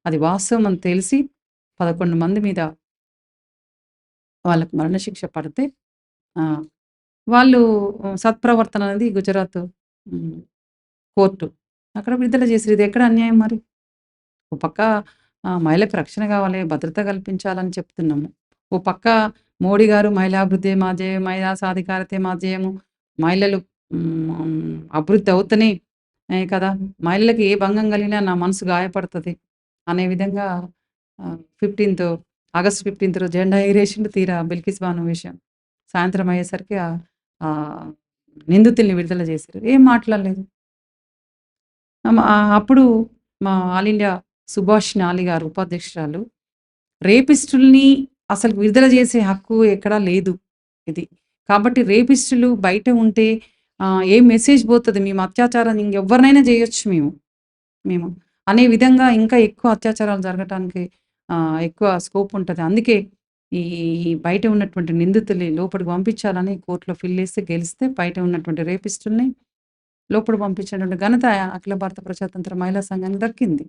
Speaker 2: అది వాస్తవం అని తెలిసి 11 మంది మీద వాళ్ళకి మరణశిక్ష పడితే ఆహ్, వాళ్ళు సత్ప్రవర్తన అనేది గుజరాత్ హ్మ్. కోర్టు. అక్కడ విడుదల చేసిర్రు. ఇదెక్కడ అన్యాయం మరి? ఓ పక్క మహిళలకు రక్షణ కావాలి, భద్రత కల్పించాలని చెప్తున్నాము. ఓ పక్క మోడీ గారు మహిళాభివృద్ధే మా ధ్యేయం, మహిళా సాధికారతే మా ధ్యేయము. మహిళలు అభివృద్ధి అవుతనే కదా! మహిళలకి ఏ భంగం కలిగినా నా మనసు గాయపడతది అనే విధంగా 15థ్ ఆగస్ట్ 15థ్ రోజు జెండా ఎగిరేసిండు. తీరా బిల్కిస్ బాను విషయం సాయంత్రం అయ్యేసరికి ఆహ్, నిందితుల్ని విడుదల చేసిర్రు. ఏం మాట్లాడలేదు. అప్పుడు మా ఆల్ ఇండియా సుభాషిణి ఆలి గారు ఉపాధ్యక్షురాలు, రేపిస్టుల్ని అసలు విడుదల చేసే హక్కు ఎక్కడా లేదు ఇది. కాబట్టి రేపిస్టులు బయట ఉంటే ఏం మెసేజ్ పోతది? మేము అత్యాచారం ఇంకెవ్వరినైనా చేయొచ్చు మేము అనే విధంగా ఇంకా ఎక్కువ అత్యాచారాలు జరగటానికి ఎక్కువ స్కోప్ ఉంటది. అందుకే ఈ బయట ఉన్నటువంటి నిందితుల్ని లోపలికి పంపించాలని కోర్ట్‌లో పిల్లేస్తే గెలిస్తే బయట ఉన్నటువంటి రేపిస్టుల్ని లోపలికి పంపించినటువంటి ఘనత అఖిల భారత ప్రజాతంత్ర మహిళా సంఘానికి దక్కింది.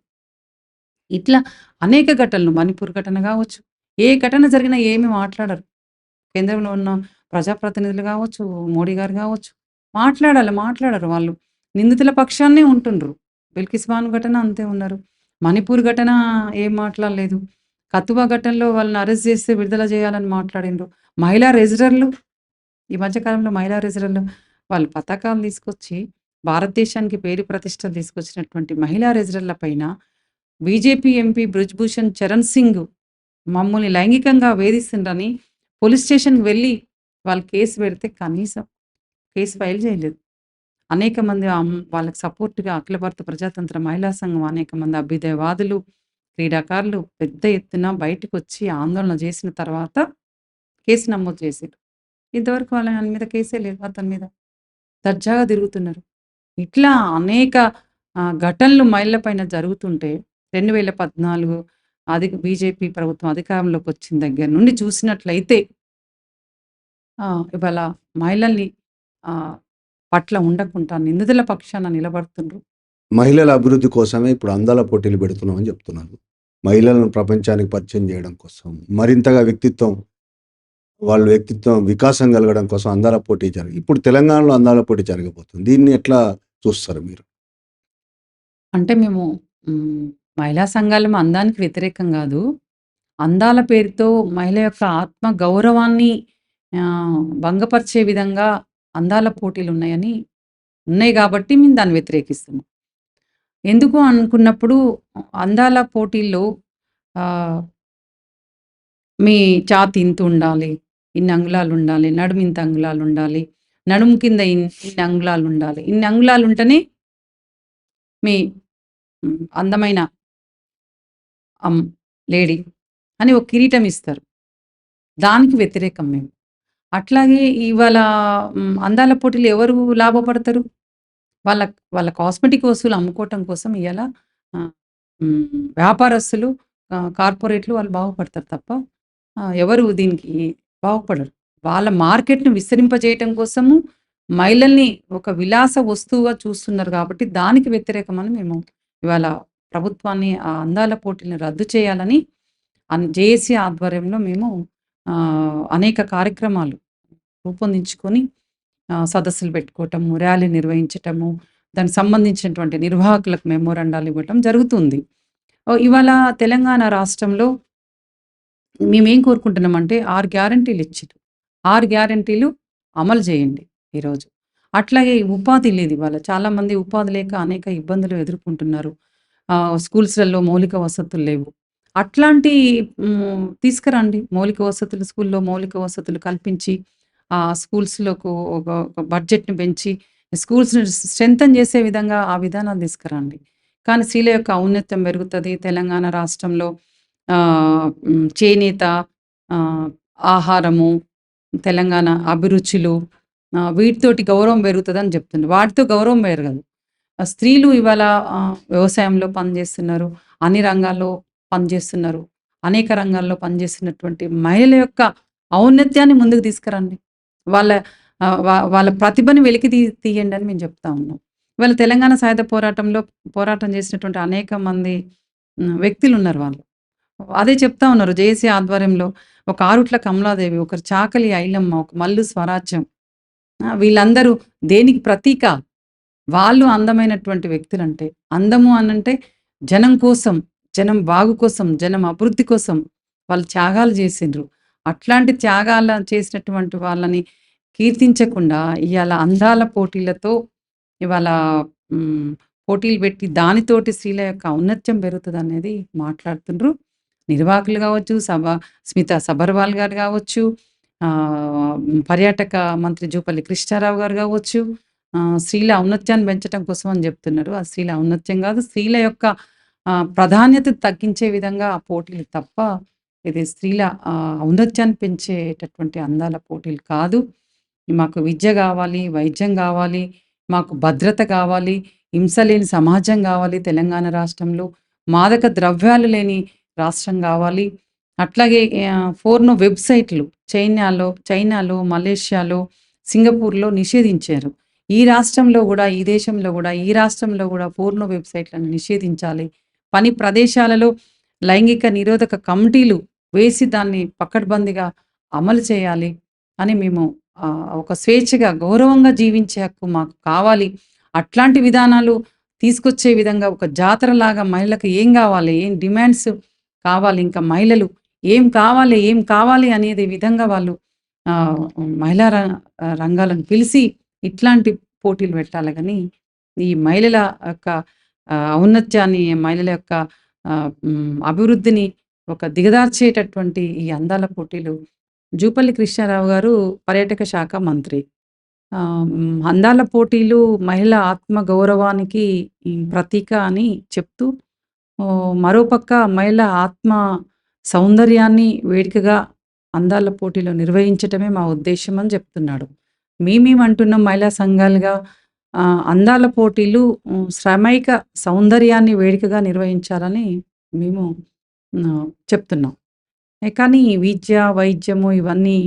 Speaker 2: ఇట్లా అనేక ఘటనలు మణిపూర్ ఘటన గావచ్చు, ఏ ఘటన జరిగినా ఏమి మాట్లాడరు. కేంద్రంలో ఉన్న ప్రజాప్రతినిధులు గావచ్చు, మోడీ గారు గావచ్చు, మాట్లాడరు వాళ్ళు. నిందితుల పక్షాన్నే ఉంటుండ్రు. బిల్కిస్ బాను ఘటన అంతే ఉన్నారు. మణిపూర్ ఘటన ఏం మాట్లాడలేదు. కతువా ఘటనలో వాళ్ళని అరెస్ట్ చేస్తే విడుదల చేయాలని మాట్లాడిండ్రు. మహిళా రెజిడర్లు ఈ మధ్య కాలంలో మహిళా రెజిడర్లు వాళ్ళు పతాకాలు తీసుకొచ్చి భారతదేశానికి పేరు ప్రతిష్టలు తీసుకొచ్చినటువంటి మహిళా రెజిడర్ల పైన బీజేపీ ఎంపీ బ్రిజ్‌భూషణ్ చరణ్ సింగ్ మమ్మల్ని లైంగికంగా వేధిస్తుండ్రని పోలీస్ స్టేషన్‌కి వెళ్ళి వాళ్ళు కేసు పెడితే కనీసం కేసు ఫైల్ చేయలేదు. అనేక మంది వాళ్ళకి సపోర్ట్‌గా అఖిల భారత ప్రజాతంత్ర మహిళా సంఘం అనేక మంది అభ్యుదయవాదులు, క్రీడాకారులు పెద్ద ఎత్తున బయటకొచ్చి ఆందోళన చేసిన తర్వాత కేసు నమోదు చేసిర్రు. ఇంతవరకు ఆయన మీద కేసే లేదు అతని మీద. దర్జాగా తిరుగుతున్నారు. ఇట్లా అనేక ఘటనలు మహిళల పైన జరుగుతుంటే 2014 బీజేపీ ప్రభుత్వం అధికారంలోకొచ్చిన దగ్గర నుండి చూసినట్లయితే ఇవాళ మహిళల్ని ఆహ్, పట్ల ఉండకుండా నిందితుల పక్షాన నిలబడుతుండ్రు.
Speaker 1: మహిళల అభివృద్ధి కోసమే ఇప్పుడు అందాల పోటీలు పెడుతున్నామని చెప్తున్నారు. మహిళలను ప్రపంచానికి పరిచయం చేయడం కోసం, మరింతగా వాళ్ళ వ్యక్తిత్వం వికాసం కలగడం కోసం అందాల పోటీ ఇప్పుడు తెలంగాణలో అందాల పోటీ జరగబోతుంది. దీన్ని ఎట్లా చూస్తారు మీరు?
Speaker 2: అంటే మేము మహిళా సంఘాలు అందానికి వ్యతిరేకం గాదు. అందాల పేరుతో మహిళ యొక్క ఆత్మ గౌరవాన్ని భంగపరిచే విధంగా అందాల పోటీలున్నాయని ఉన్నాయి గాబట్టి మేము దాన్ని వ్యతిరేకిస్తున్నాం. ఎందుకు అనుకున్నప్పుడు అందాల పోటీల్లో ఆహ్, మీ ఛాతీ ఇంతుండాలి, ఇన్ని అంగుళాలుండాలి, నడుము ఇంత అంగుళాలుండాలి, నడుము కింద ఇన్ని అంగుళాలుండాలి. ఇన్ని అంగుళాలుంటేనే మీ అందమైన అమ్ లేడీ అని ఒక కిరీటం ఇస్తారు. దానికి వ్యతిరేకం మేము. అట్లాగే ఇవాళ అందాల పోటీలు ఎవరు లాభపడతారు? వాళ్ళ వాళ్ళ కాస్మెటిక్ వస్తువులు అమ్ముకోవటం కోసం ఇయాల ఆహ్, వ్యాపారస్తులు, కార్పొరేట్‌లు వాళ్ళు బాగుపడతారు తప్ప ఎవరు దీనికి బాగుపడరు. వాళ్ళ మార్కెట్‌ని విస్తరింపజేయటం కోసము మహిళల్ని ఒక విలాస వస్తువుగా చూస్తున్నారు కాబట్టి దానికి వ్యతిరేకమని మేము ఇవాళ ప్రభుత్వాన్ని ఆ అందాల పోటీలని రద్దు చేయాలని జేఏసీ ఆధ్వర్యంలో మేము అనేక కార్యక్రమాలు రూపొందించుకొని సదస్సులు పెట్టుకోవటము, ర్యాలీ నిర్వహించటము, దానికి సంబంధించినటువంటి నిర్వాహకులకు మెమోరాండాలు ఇవ్వటం జరుగుతుంది. ఇవాళ తెలంగాణ రాష్ట్రంలో మేమేం కోరుకుంటున్నామంటే 6 గ్యారంటీలు ఇచ్చిర్రు. 6 గ్యారంటీలు అమలు చేయండి ఈరోజు. అట్లాగే ఉపాధి లేదు ఇవాళ. చాలామంది ఉపాధి లేక అనేక ఇబ్బందులు ఎదుర్కొంటున్నారు. స్కూల్స్‌లలో మౌలిక వసతులు లేవు. అట్లాంటి తీసుకురండి. మౌలిక వసతులు స్కూల్‌లో మౌలిక వసతులు కల్పించి స్కూల్స్‌లోకి ఒక బడ్జెట్‌ని పెంచి స్కూల్స్‌ని స్ట్రెంథెన్ చేసే విధంగా ఆ విధానాలు తీసుకురండి. కానీ స్త్రీల యొక్క ఔన్నత్యం పెరుగుతది. తెలంగాణ రాష్ట్రంలో చేనేత, ఆహారము, తెలంగాణ అభిరుచులు వీటితోటి గౌరవం పెరుగుతదని చెప్తున్నారు. వాటితో గౌరవం పెరగదు. స్త్రీలు ఇవాళ వ్యవసాయంలో పనిచేస్తున్నారు. అన్ని రంగాల్లో పనిచేస్తున్నారు. అనేక రంగాల్లో పనిచేస్తున్నటువంటి మహిళల యొక్క ఔన్నత్యాన్ని ముందుకు తీసుకురండి. వాళ్ళ వాళ్ళ ప్రతిభని వెలికి తీయండి అని మేము చెప్తా ఉన్నాం. ఇవాళ తెలంగాణ సాయుధ పోరాటంలో పోరాటం చేసినటువంటి అనేక మంది వ్యక్తులున్నారు వాళ్ళు. అదే చెప్తా ఉన్నారు. జేఏసీ ఆధ్వర్యంలో ఒక ఆరుట్ల కమలాదేవి, ఒకరు చాకలి ఐలమ్మ, ఒక మల్లు స్వరాజ్యం. వీళ్ళందరూ దేనికి ప్రతీక? వాళ్ళు అందమైనటువంటి వ్యక్తులంటే. అందము అనంటే జనం కోసం, జనం బాగు కోసం, జనం అభివృద్ధి కోసం వాళ్ళు త్యాగాలు చేసిండ్రు. అట్లాంటి త్యాగాల చేసినటువంటి వాళ్ళని కీర్తించకుండా ఇయాల అందాల పోటీలతో ఇవాళ పోటీలు పెట్టి దానితోటి స్త్రీల యొక్క ఔన్నత్యం పెరుగుతదనేది మాట్లాడుతుండ్రు. నిర్వాహకులు కావచ్చు, స్మిత సబర్వాల్ గారు కావచ్చు, పర్యాటక మంత్రి జూపల్లి కృష్ణారావు గారు కావచ్చు, స్త్రీల ఔన్నత్యాన్ని పెంచడం కోసం అని చెప్తున్నారు. ఆ స్త్రీల ఔన్నత్యం కాదు, స్త్రీల యొక్క ప్రాధాన్యత తగ్గించే విధంగా ఆ పోటీలు తప్ప ఇది స్త్రీల ఔన్నత్యాన్ని పెంచేటటువంటి అందాల పోటీలు కాదు. మాకు విద్య కావాలి, వైద్యం కావాలి, మాకు భద్రత కావాలి, హింస లేని సమాజం కావాలి తెలంగాణ రాష్ట్రంలో, మాదక ద్రవ్యాలు లేని రాష్ట్రం కావాలి. అట్లాగే పోర్నో వెబ్‌సైట్‌లు చైనాలో, మలేషియాలో, సింగపూర్‌లో నిషేధించారు. ఈ రాష్ట్రంలో గూడా, ఈ దేశంలో గూడా, ఈ రాష్ట్రంలో గూడా పోర్నో వెబ్‌సైట్‌లను నిషేధించాలి. పని ప్రదేశాలలో లైంగిక నిరోధక కమిటీలు వేసి దాన్ని పకడ్బందీగా అమలు చేయాలి అని మేము ఒక స్వేచ్ఛగా, గౌరవంగా జీవించే హక్కు మాకు కావాలి. అట్లాంటి విధానాలు తీసుకొచ్చే విధంగా ఒక జాతరలాగా మహిళలకు ఏం గావాలి, ఏం డిమాండ్స్ కావాలి, ఇంకా మహిళలు ఏం కావాలి అనేది విధంగా వాళ్ళు మహిళా రంగాలను పిలిచి ఇట్లాంటి పోటీలు పెట్టాలి గానీ, ఈ మహిళల యొక్క ఔన్నత్యాన్ని, మహిళల యొక్క అభివృద్ధిని ఒక దిగజార్చేటటువంటి ఈ అందాల పోటీలు. జూపల్లి కృష్ణారావు గారు పర్యాటక శాఖ మంత్రి. అందాల పోటీలు మహిళల ఆత్మ గౌరవానికి ప్రతీక అని చెప్తూ, మరోపక్క మహిళల ఆత్మ సౌందర్యాన్ని వేడుకగా అందాల పోటీలు నిర్వహించటమే మా ఉద్దేశ్యం అని చెప్తున్నాడు. మేమేమంటున్నాం మహిళా సంఘాలుగా, అందాల పోటీలు శ్రామిక సౌందర్యాన్ని వేడుకగా నిర్వహించాలని మేము చెప్తున్నాం. కానీ విద్య, వైద్యము ఇవన్నీ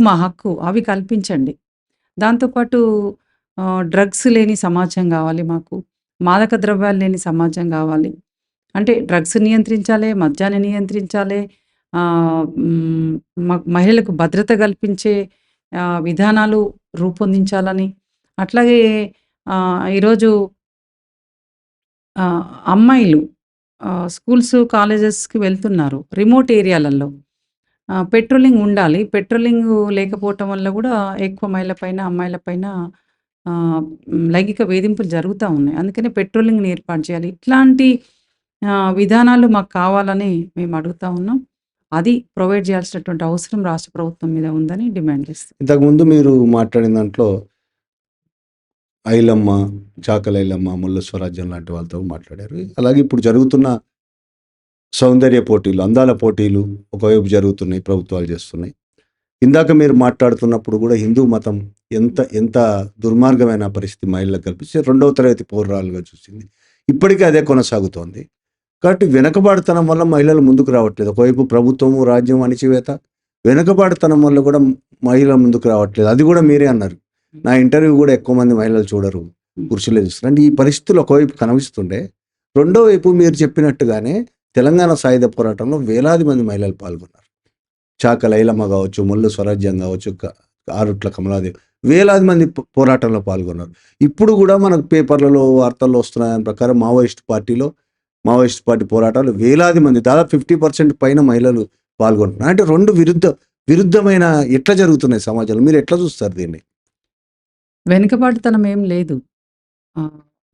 Speaker 2: మా హక్కు అవి కల్పించండి. దాంతోపాటు డ్రగ్స్ లేని సమాజం కావాలి మాకు. మాదక ద్రవ్యాలు లేని సమాజం కావాలి. అంటే డ్రగ్స్ నియంత్రించాలి, మద్యాన్ని నియంత్రించాలి, మహిళలకు భద్రత కల్పించే విధానాలు రూపొందించాలని. అట్లాగే ఈరోజు అమ్మాయిలు స్కూల్స్, కాలేజెస్‌కి వెళ్తున్నారు. రిమోట్ ఏరియాలలో. పెట్రోలింగ్ ఉండాలి. పెట్రోలింగ్ లేకపోవటం వల్ల గూడా ఎక్కువ మహిళల పైన, అమ్మాయిల పైన లైంగిక వేధింపులు జరుగుతా ఉన్నాయి. అందుకనే పెట్రోలింగ్‌ని ఏర్పాటు చేయాలి. ఇట్లాంటి విధానాలు మాకు కావాలని మేము అడుగుతా ఉన్నాం. అది ప్రొవైడ్ చేయాల్సినటువంటి అవసరం రాష్ట్ర ప్రభుత్వం మీద ఉందని డిమాండ్ చేస్తున్నాం.
Speaker 1: ఇంతకుముందు మీరు మాట్లాడిన దాంట్లో ఐలమ్మ, చాకలి ఐలమ్మ, ముల్ల స్వరాజ్యం లాంటి వాళ్ళతో మాట్లాడారు. అలాగే ఇప్పుడు జరుగుతున్న సౌందర్య పోటీలు, అందాల పోటీలు ఒకవైపు జరుగుతున్నాయి, ప్రభుత్వాలు చేస్తున్నాయి. ఇందాక మీరు మాట్లాడుతున్నప్పుడు కూడా హిందూ మతం ఎంత దుర్మార్గమైన పరిస్థితి మహిళలకు కల్పించి రెండవ తరగతి పౌరురాలుగా చూసింది. ఇప్పటికీ అదే కొనసాగుతోంది. కాబట్టి వెనకబాటుతనం వల్ల మహిళలు ముందుకు రావట్లేదు. ఒకవైపు ప్రభుత్వము, రాజ్యం అణిచివేత, వెనకబాటుతనం వల్ల కూడా మహిళలు ముందుకు రావట్లేదు. అది కూడా మీరే అన్నారు. నా ఇంటర్వ్యూ కూడా ఎక్కువ మంది మహిళలు చూడరు, పురుషులే చూస్తారు. అంటే ఈ పరిస్థితులు ఒకవైపు కనిపిస్తుండే, రెండో వైపు మీరు చెప్పినట్టుగానే తెలంగాణ సాయుధ పోరాటంలో వేలాది మంది మహిళలు పాల్గొన్నారు. చాకలి ఐలమ్మ కావచ్చు, ముల్ల స్వరాజ్యం కావచ్చు, ఆరుట్ల కమలాదేవి, వేలాది మంది పోరాటంలో పాల్గొన్నారు. ఇప్పుడు కూడా మనకు పేపర్లలో, వార్తల్లో వస్తున్న దాని ప్రకారం మావోయిస్ట్ పార్టీ పోరాటాలు వేలాది మంది, దాదాపు 50% పైన మహిళలు పాల్గొంటున్నారు. అంటే రెండు విరుద్ధమైన ఎట్లా జరుగుతున్నాయి సమాజంలో? మీరు ఎట్లా చూస్తారు దీన్ని?
Speaker 2: వెనుకబాటుతనం ఏం లేదు.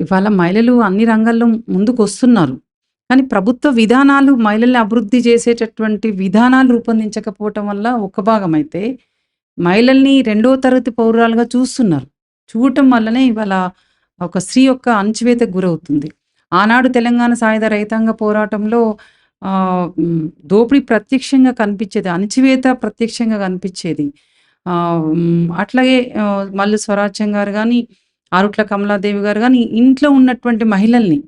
Speaker 2: ఇవాళ మహిళలు అన్ని రంగాల్లో ముందుకొస్తున్నారు. కానీ ప్రభుత్వ విధానాలు మహిళల్ని అభివృద్ధి చేసేటటువంటి విధానాలు రూపొందించకపోవటం వల్ల ఒక భాగమైతే, మహిళల్ని రెండో తరగతి పౌరురాలుగా చూస్తున్నారు. చూడటం వల్లనే ఇవాళ ఒక స్త్రీ యొక్క అణచివేతకు గురవుతుంది. ఆనాడు తెలంగాణ సాయుధ రైతాంగ పోరాటంలో దోపిడీ ప్రత్యక్షంగా కనిపించేది. అణచివేత ప్రత్యక్షంగా కనిపించేది. అట్లాగే మల్లు స్వరాజ్యం గారు గానీ, ఆరుట్ల కమలాదేవి గారు గానీ, ఇంట్లో ఉన్నటువంటి మహిళల్ని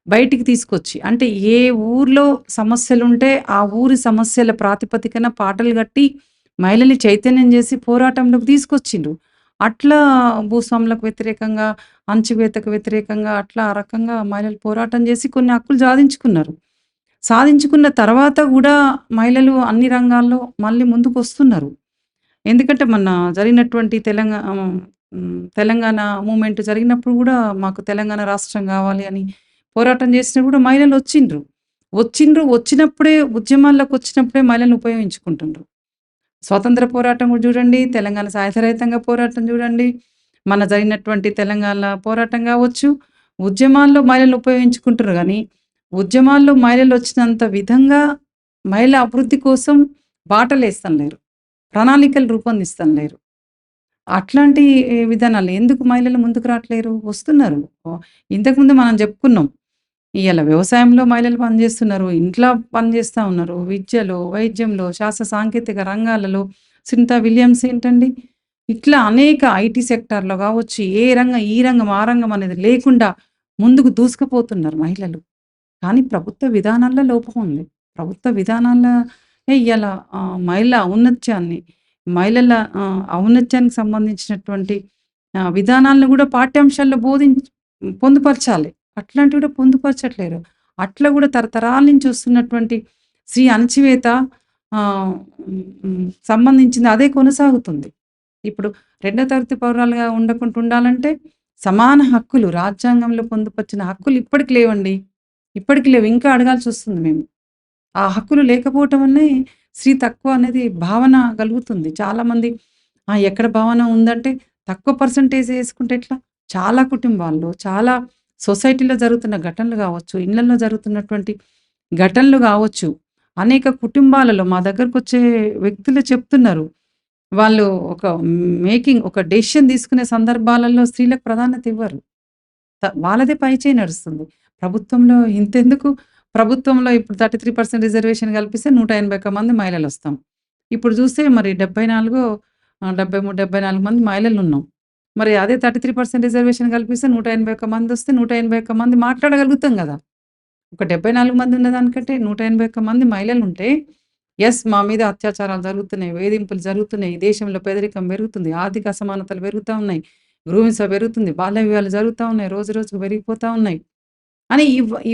Speaker 2: బయటికి తీసుకొచ్చి, అంటే ఏ ఊర్లో సమస్యలుంటే ఆ ఊరి సమస్యల ప్రాతిపదికన పాటలు కట్టి మహిళల్ని చైతన్యం చేసి పోరాటంలోకి తీసుకొచ్చిండ్రు. అట్లా భూస్వాములకు వ్యతిరేకంగా, అణచివేతకు వ్యతిరేకంగా అట్లా ఆ రకంగా మహిళలు పోరాటం చేసి కొన్ని హక్కులు సాధించుకున్నారు. సాధించుకున్న తర్వాత కూడా మహిళలు అన్ని రంగాల్లో మళ్ళీ ముందుకొస్తున్నారు. ఎందుకంటే మొన్న జరిగినటువంటి తెలంగాణ మూవ్‌మెంట్ జరిగినప్పుడు కూడా మాకు తెలంగాణ రాష్ట్రం కావాలి అని పోరాటం చేసినప్పుడు కూడా మహిళలు వచ్చినప్పుడే ఉద్యమాల్లోకొచ్చినప్పుడే మహిళలను ఉపయోగించుకుంటుండ్రు. స్వాతంత్ర పోరాటం కూడా చూడండి, తెలంగాణ సాయుధ రైతాంగ పోరాటం చూడండి, మన జరిగినటువంటి తెలంగాణ పోరాటం కావచ్చు, ఉద్యమాల్లో మహిళలు ఉపయోగించుకుంటున్నారు. కానీ ఉద్యమాల్లో మహిళలు వచ్చినంత విధంగా మహిళ అభివృద్ధి కోసం బాటలేస్తం లేరు, ప్రణాళికలు రూపొందిస్తం లేరు. అట్లాంటి విధానాలు ఎందుకు మహిళలు ముందుకు రావట్లేరు? వస్తున్నారు. ఇంతకుముందు మనం చెప్పుకున్నాం. ఇయాల వ్యవసాయంలో మహిళలు పనిచేస్తున్నారు, ఇంట్లో పనిచేస్తా ఉన్నారు, విద్యలో, వైద్యంలో, శాస్త్ర సాంకేతిక రంగాలలో. సునీతా విలియమ్స్ ఏంటండి, ఇట్లా అనేక ఐటీ సెక్టార్‌లో కావచ్చు, ఏ రంగం, ఈ రంగం, ఆ రంగం అనేది లేకుండా ముందుకు దూసుకుపోతున్నారు మహిళలు. కానీ ప్రభుత్వ విధానాల్లో లోపం ఉంది. ప్రభుత్వ విధానాలనే ఇయాల మహిళల ఔన్నత్యానికి సంబంధించినటువంటి విధానాలను కూడా పాఠ్యాంశాల్లో పొందుపరచాలి. అట్లాంటివి కూడా పొందుపరచట్లేరు. అట్లా కూడా తరతరాల నుంచి వస్తున్నటువంటి స్త్రీ అణచివేత సంబంధించింది అదే కొనసాగుతుంది. ఇప్పుడు రెండో తరగతి పౌరురాలుగా ఉండకుండా ఉండాలంటే సమాన హక్కులు, రాజ్యాంగంలో పొందుపరిచిన హక్కులు ఇప్పటికి లేవండి. ఇప్పటికి లేవు. ఇంకా అడగాల్సి వస్తుంది మేము. ఆ హక్కులు లేకపోవటం వల్లే స్త్రీ తక్కువ అనేది భావన కలుగుతుంది. చాలామంది ఎక్కడ భావన ఉందంటే తక్కువ పర్సెంటేజ్ వేసుకుంటే ఎట్లా? చాలా కుటుంబాల్లో, చాలా సొసైటీలో జరుగుతున్న ఘటనలు కావచ్చు, ఇళ్లలో జరుగుతున్నటువంటి ఘటనలు కావచ్చు, అనేక కుటుంబాలలో మా దగ్గరకొచ్చే వ్యక్తులు చెప్తున్నారు. వాళ్ళు ఒక డెసిషన్ తీసుకునే సందర్భాలలో స్త్రీలకు ప్రాధాన్యత ఇవ్వరు. వాళ్ళదే పైచేయి నడుస్తుంది. ప్రభుత్వంలో ఇంతెందుకు? ప్రభుత్వంలో ఇప్పుడు 33% రిజర్వేషన్ కల్పిస్తే 181 మంది మహిళలొస్తాం. ఇప్పుడు చూస్తే మరి 73, 74 మంది మహిళలున్నాం. మరి అదే 33% రిజర్వేషన్ కల్పిస్తే 181 మందొస్తే 181 మంది మాట్లాడగలుగుతాం గదా! ఒక 74 మంది ఉన్నదానికంటే 181 మంది మహిళలుంటే, యెస్, మా మీద అత్యాచారాలు జరుగుతున్నాయి, వేధింపులు జరుగుతున్నాయి, దేశంలో పేదరికం పెరుగుతుంది, ఆర్థిక అసమానతలు పెరుగుతా ఉన్నాయి, గృహహింస పెరుగుతుంది, బాల్య వివాహాలు జరుగుతా ఉన్నాయి, రోజు రోజుకు పెరిగిపోతా ఉన్నాయి అని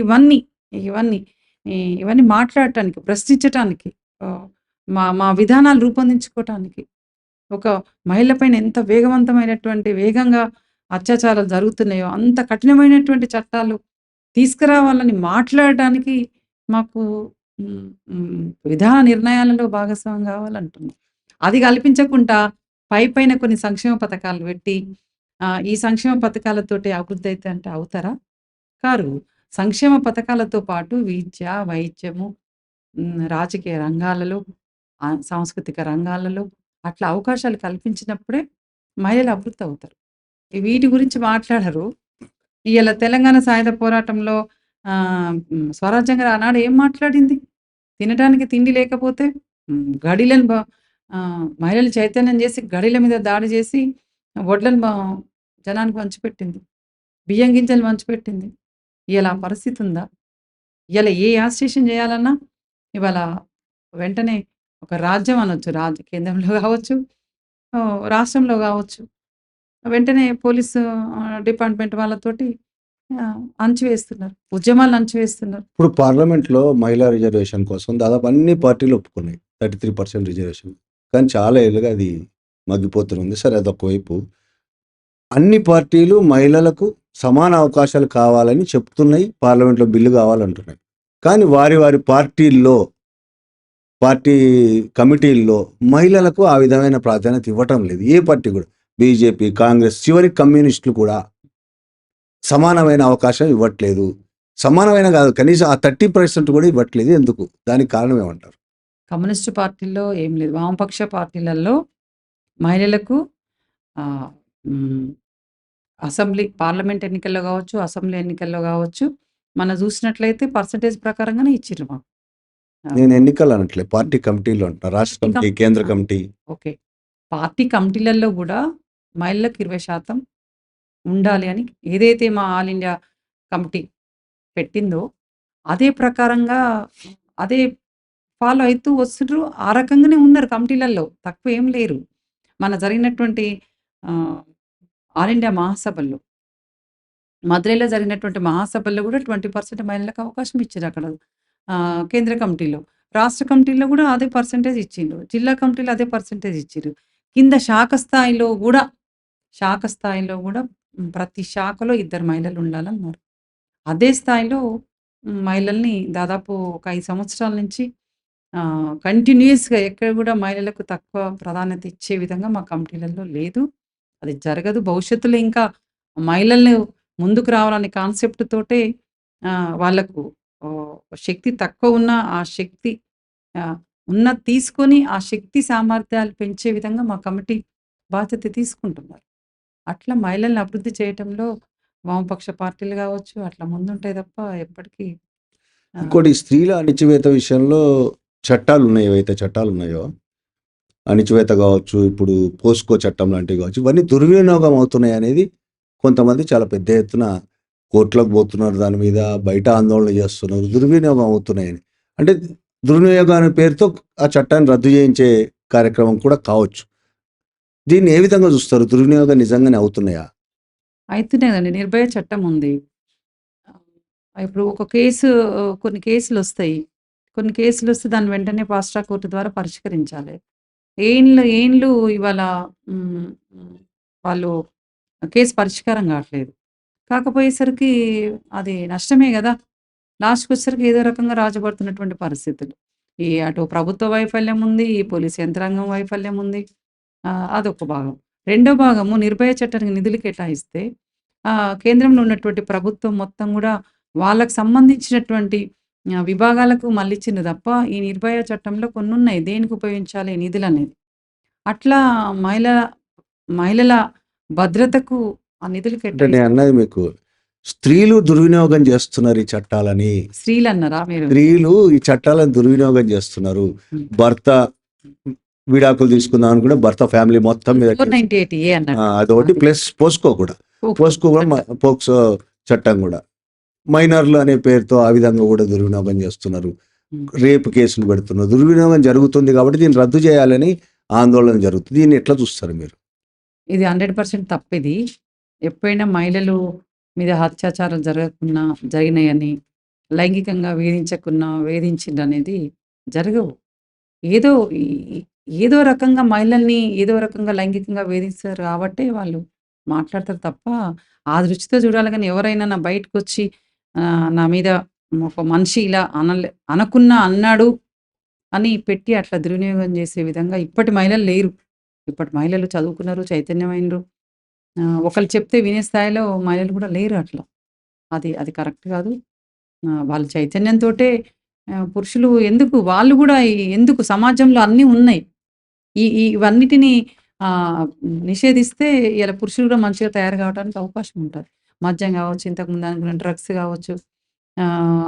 Speaker 2: ఇవన్నీ మాట్లాడటానికి, ప్రశ్నించటానికి, మా విధానాలు రూపొందించుకోవటానికి, ఒక మహిళ పైన ఎంత వేగంగా అత్యాచారాలు జరుగుతున్నాయో అంత కఠినమైనటువంటి చట్టాలు తీసుకురావాలని మాట్లాడడానికి మాకు హ్మ్, విధాన నిర్ణయాలలో భాగస్వామ్యం కావాలంటున్నాం. అది కల్పించకుండా పైపైన కొన్ని సంక్షేమ పథకాలు పెట్టి ఈ సంక్షేమ పథకాలతోటి అభివృద్ధి అయితయి అంటే అవుతారా? కారు. సంక్షేమ పథకాలతో పాటు విద్య, వైద్యము, రాజకీయ రంగాలలో, సాంస్కృతిక రంగాలలో అట్లా అవకాశాలు కల్పించినప్పుడే మహిళలు అభివృద్ధి అవుతారు. వీటి గురించి మాట్లాడరు. ఇయాల తెలంగాణ సాయుధ పోరాటంలో స్వరాజ్యంగా ఆనాడు ఏం మాట్లాడింది? తినటానికి తిండి లేకపోతే గడిలను మహిళలు చైతన్యం చేసి గడిల మీద దాడి చేసి వడ్లను జనానికి పంచిపెట్టింది. బియ్యం గింజలు పంచిపెట్టింది. ఇయాల ఆ పరిస్థితి ఉందా? ఇయాల ఏ యాజిటేషన్ చేయాలన్నా ఇవాళ వెంటనే ఒక రాజ్యం అనొచ్చు. కేంద్రంలో కావచ్చు, రాష్ట్రంలో కావచ్చు. వెంటనే పోలీసు డిపార్ట్‌మెంట్ వాళ్ళతోటి అణచివేస్తున్నారు. ఉద్యమాలను అణచివేస్తున్నారు.
Speaker 1: ఇప్పుడు పార్లమెంట్‌లో మహిళా రిజర్వేషన్ కోసం దాదాపు అన్ని పార్టీలు ఒప్పుకున్నాయి. 33% రిజర్వేషన్. కానీ చాలా ఏళ్లుగా అది మగ్గిపోతుంది. సరే అదొక వైపు. అన్ని పార్టీలు మహిళలకు సమాన అవకాశాలు కావాలని చెప్తున్నాయి. పార్లమెంట్‌లో బిల్లు కావాలంటున్నాయి. కానీ వారి పార్టీల్లో, పార్టీ కమిటీల్లో మహిళలకు ఆ విధమైన ప్రాధాన్యత ఇవ్వటం లేదు. ఏ పార్టీ కూడా. బీజేపీ, కాంగ్రెస్, చివరికి కమ్యూనిస్టులు కూడా సమానమైన అవకాశం ఇవ్వట్లేదు. సమానమైన కాదు, కనీసం ఆ 30% కూడా ఇవ్వట్లేదు. ఎందుకు? దానికి కారణం ఏమంటారు?
Speaker 2: కమ్యూనిస్టు పార్టీల్లో ఏం లేదు. వామపక్ష పార్టీలలో మహిళలకు అసెంబ్లీ, పార్లమెంట్ ఎన్నికల్లో కావచ్చు, అసెంబ్లీ ఎన్నికల్లో కావచ్చు, మనం చూసినట్లయితే పర్సెంటేజ్ ప్రకారంగానే ఇచ్చిర్రు మాకు.
Speaker 1: నేను ఎన్నికలు అనట్లే, పార్టీ కమిటీలో అంటున్నా. రాష్ట్ర కమిటీ, కేంద్ర కమిటీ.
Speaker 2: ఓకే. పార్టీ కమిటీలలో కూడా మహిళలకు 20% ఉండాలి అని ఏదైతే మా ఆల్ ఇండియా కమిటీ పెట్టిందో అదే ప్రకారంగా అదే ఫాలో అవుతూ వస్తుండ్రు. ఆ రకంగానే ఉన్నారు కమిటీలలో. తక్కువ ఏం లేరు. మన జరిగినటువంటి ఆల్ ఇండియా మహాసభల్లో, మదురైలో జరిగినటువంటి మహాసభల్లో కూడా 20% మహిళలకు అవకాశం ఇచ్చారు అక్కడ కేంద్ర కమిటీలో. రాష్ట్ర కమిటీలో కూడా అదే పర్సెంటేజ్ ఇచ్చిండ్రు. జిల్లా కమిటీలో అదే పర్సెంటేజ్ ఇచ్చిర్రు. కింద శాఖ స్థాయిలో కూడా ప్రతి శాఖలో 2 మహిళలు ఉండాలన్నారు. అదే స్థాయిలో మహిళల్ని దాదాపు ఒక 5 సంవత్సరాల నుంచి కంటిన్యూయస్‌గా ఎక్కడ కూడా మహిళలకు తక్కువ ప్రాధాన్యత ఇచ్చే విధంగా మా కమిటీలలో లేదు. అది జరగదు. భవిష్యత్తులో ఇంకా మహిళల్ని ముందుకు రావాలనే కాన్సెప్ట్ తోటే వాళ్ళకు శక్తి తక్కువ ఉన్న ఆ శక్తి ఉన్నది తీసుకొని ఆ శక్తి సామర్థ్యాలు పెంచే విధంగా మా కమిటీ బాధ్యత తీసుకుంటున్నారు. అట్లా మహిళల్ని అభివృద్ధి చేయటంలో వామపక్ష పార్టీలు కావచ్చు అట్లా ముందుంటాయి తప్ప ఎప్పటికీ
Speaker 1: ఇంకోటి, స్త్రీల అణిచివేత విషయంలో చట్టాలు ఉన్నాయి. ఏవైతే చట్టాలు ఉన్నాయో, అణిచివేత కావచ్చు, ఇప్పుడు పోస్కో చట్టం లాంటివి కావచ్చు, ఇవన్నీ దుర్వినియోగం అవుతున్నాయి అనేది కొంతమంది చాలా పెద్ద ఎత్తున కోర్టులకు పోతున్నారు. దాని మీద బయట ఆందోళన చేస్తున్నారు. దుర్వినియోగం అవుతున్నాయని. అంటే దుర్వినియోగం అనే పేరుతో ఆ చట్టాన్ని రద్దు చేయించే కార్యక్రమం కూడా కావచ్చు. దీన్ని ఏ విధంగా చూస్తారు? దుర్వినియోగం నిజంగానే అవుతున్నాయా?
Speaker 2: అయితున్నాయి కదండి. నిర్భయ చట్టం ఉంది. ఇప్పుడు ఒక కేసు, కొన్ని కేసులు వస్తాయి. కొన్ని కేసులు వస్తే దాన్ని వెంటనే ఫాస్ట్ ట్రాక్ కోర్టు ద్వారా పరిష్కరించాలి. ఏండ్లు ఇవాళ వాళ్ళు కేసు పరిష్కారం కావట్లేదు. కాకపోయేసరికి అది నష్టమే గదా! లాస్ట్‌కొచ్చేసరికి ఏదో రకంగా రాజుపడుతున్నటువంటి పరిస్థితులు. అటు ప్రభుత్వ వైఫల్యం ఉంది, ఈ పోలీస్ యంత్రాంగం వైఫల్యం ఉంది. అదొక భాగం. రెండో భాగము నిర్భయ చట్టానికి నిధులు కేటాయిస్తే కేంద్రంలో ఉన్నటువంటి ప్రభుత్వం మొత్తం గూడా వాళ్ళకి సంబంధించినటువంటి విభాగాలకు మళ్ళిచ్చింది తప్ప, ఈ నిర్భయ చట్టంలో కొన్నున్నాయి దేనికి ఉపయోగించాలి ఈ నిధులనేది. అట్లా మహిళల భద్రతకు ఆ నిధులు
Speaker 1: అంటే నేను అన్నది మీకు, స్త్రీలు దుర్వినియోగం చేస్తున్నారు ఈ చట్టాలని.
Speaker 2: స్త్రీలన్నారా మీరు?
Speaker 1: స్త్రీలు ఈ చట్టాలను దుర్వినియోగం చేస్తున్నారు. భర్త విడాకులు తీసుకుందాం అనుకుంటే భర్త ఫ్యామిలీ మొత్తం మీద
Speaker 2: 498A అన్నారు.
Speaker 1: అదొకటి, ప్లస్ పోస్కో కూడా పోక్సో చట్టం కూడా మైనర్లు అనే పేరుతో ఆ విధంగా కూడా దుర్వినియోగం చేస్తున్నారు. రేపు కేసులు పెడుతున్నారు. దుర్వినియోగం జరుగుతుంది కాబట్టి దీన్ని రద్దు చేయాలని ఆందోళన జరుగుతుంది. దీన్ని ఎట్లా చూస్తారు మీరు?
Speaker 2: ఇది 100% తప్పిది. ఎప్పుడైనా మహిళలు మీద అత్యాచారాలు జరిగినాయని, లైంగికంగా వేధించిందనేది జరగవు. ఏదో రకంగా మహిళల్ని ఏదో రకంగా లైంగికంగా వేధిస్తారు కాబట్టే వాళ్ళు మాట్లాడతారు తప్ప, ఆ దృష్టితో చూడాలి గానీ ఎవరైనా బయటకొచ్చి నా మీద ఒక మనిషి ఇలా అనకున్నా అన్నాడు అని పెట్టి అట్లా దుర్వినియోగం చేసే విధంగా ఇప్పటి మహిళలు లేరు. ఇప్పటి మహిళలు చదువుకున్నారు, చైతన్యమైనరు. ఒకళ్ళు చెప్తే వినే స్థాయిలో మహిళలు కూడా లేరు అట్లా. అది కరెక్ట్ కాదు. వాళ్ళ చైతన్యంతోటే పురుషులు ఎందుకు వాళ్ళు కూడా ఎందుకు సమాజంలో అన్నీ ఉన్నాయి. ఇవన్నిటిని నిషేధిస్తే ఇలా పురుషులు కూడా మంచిగా తయారు కావడానికి అవకాశం ఉంటది. మద్యం కావచ్చు, ఇంతకుముందు అనుకున్న డ్రగ్స్ కావచ్చు,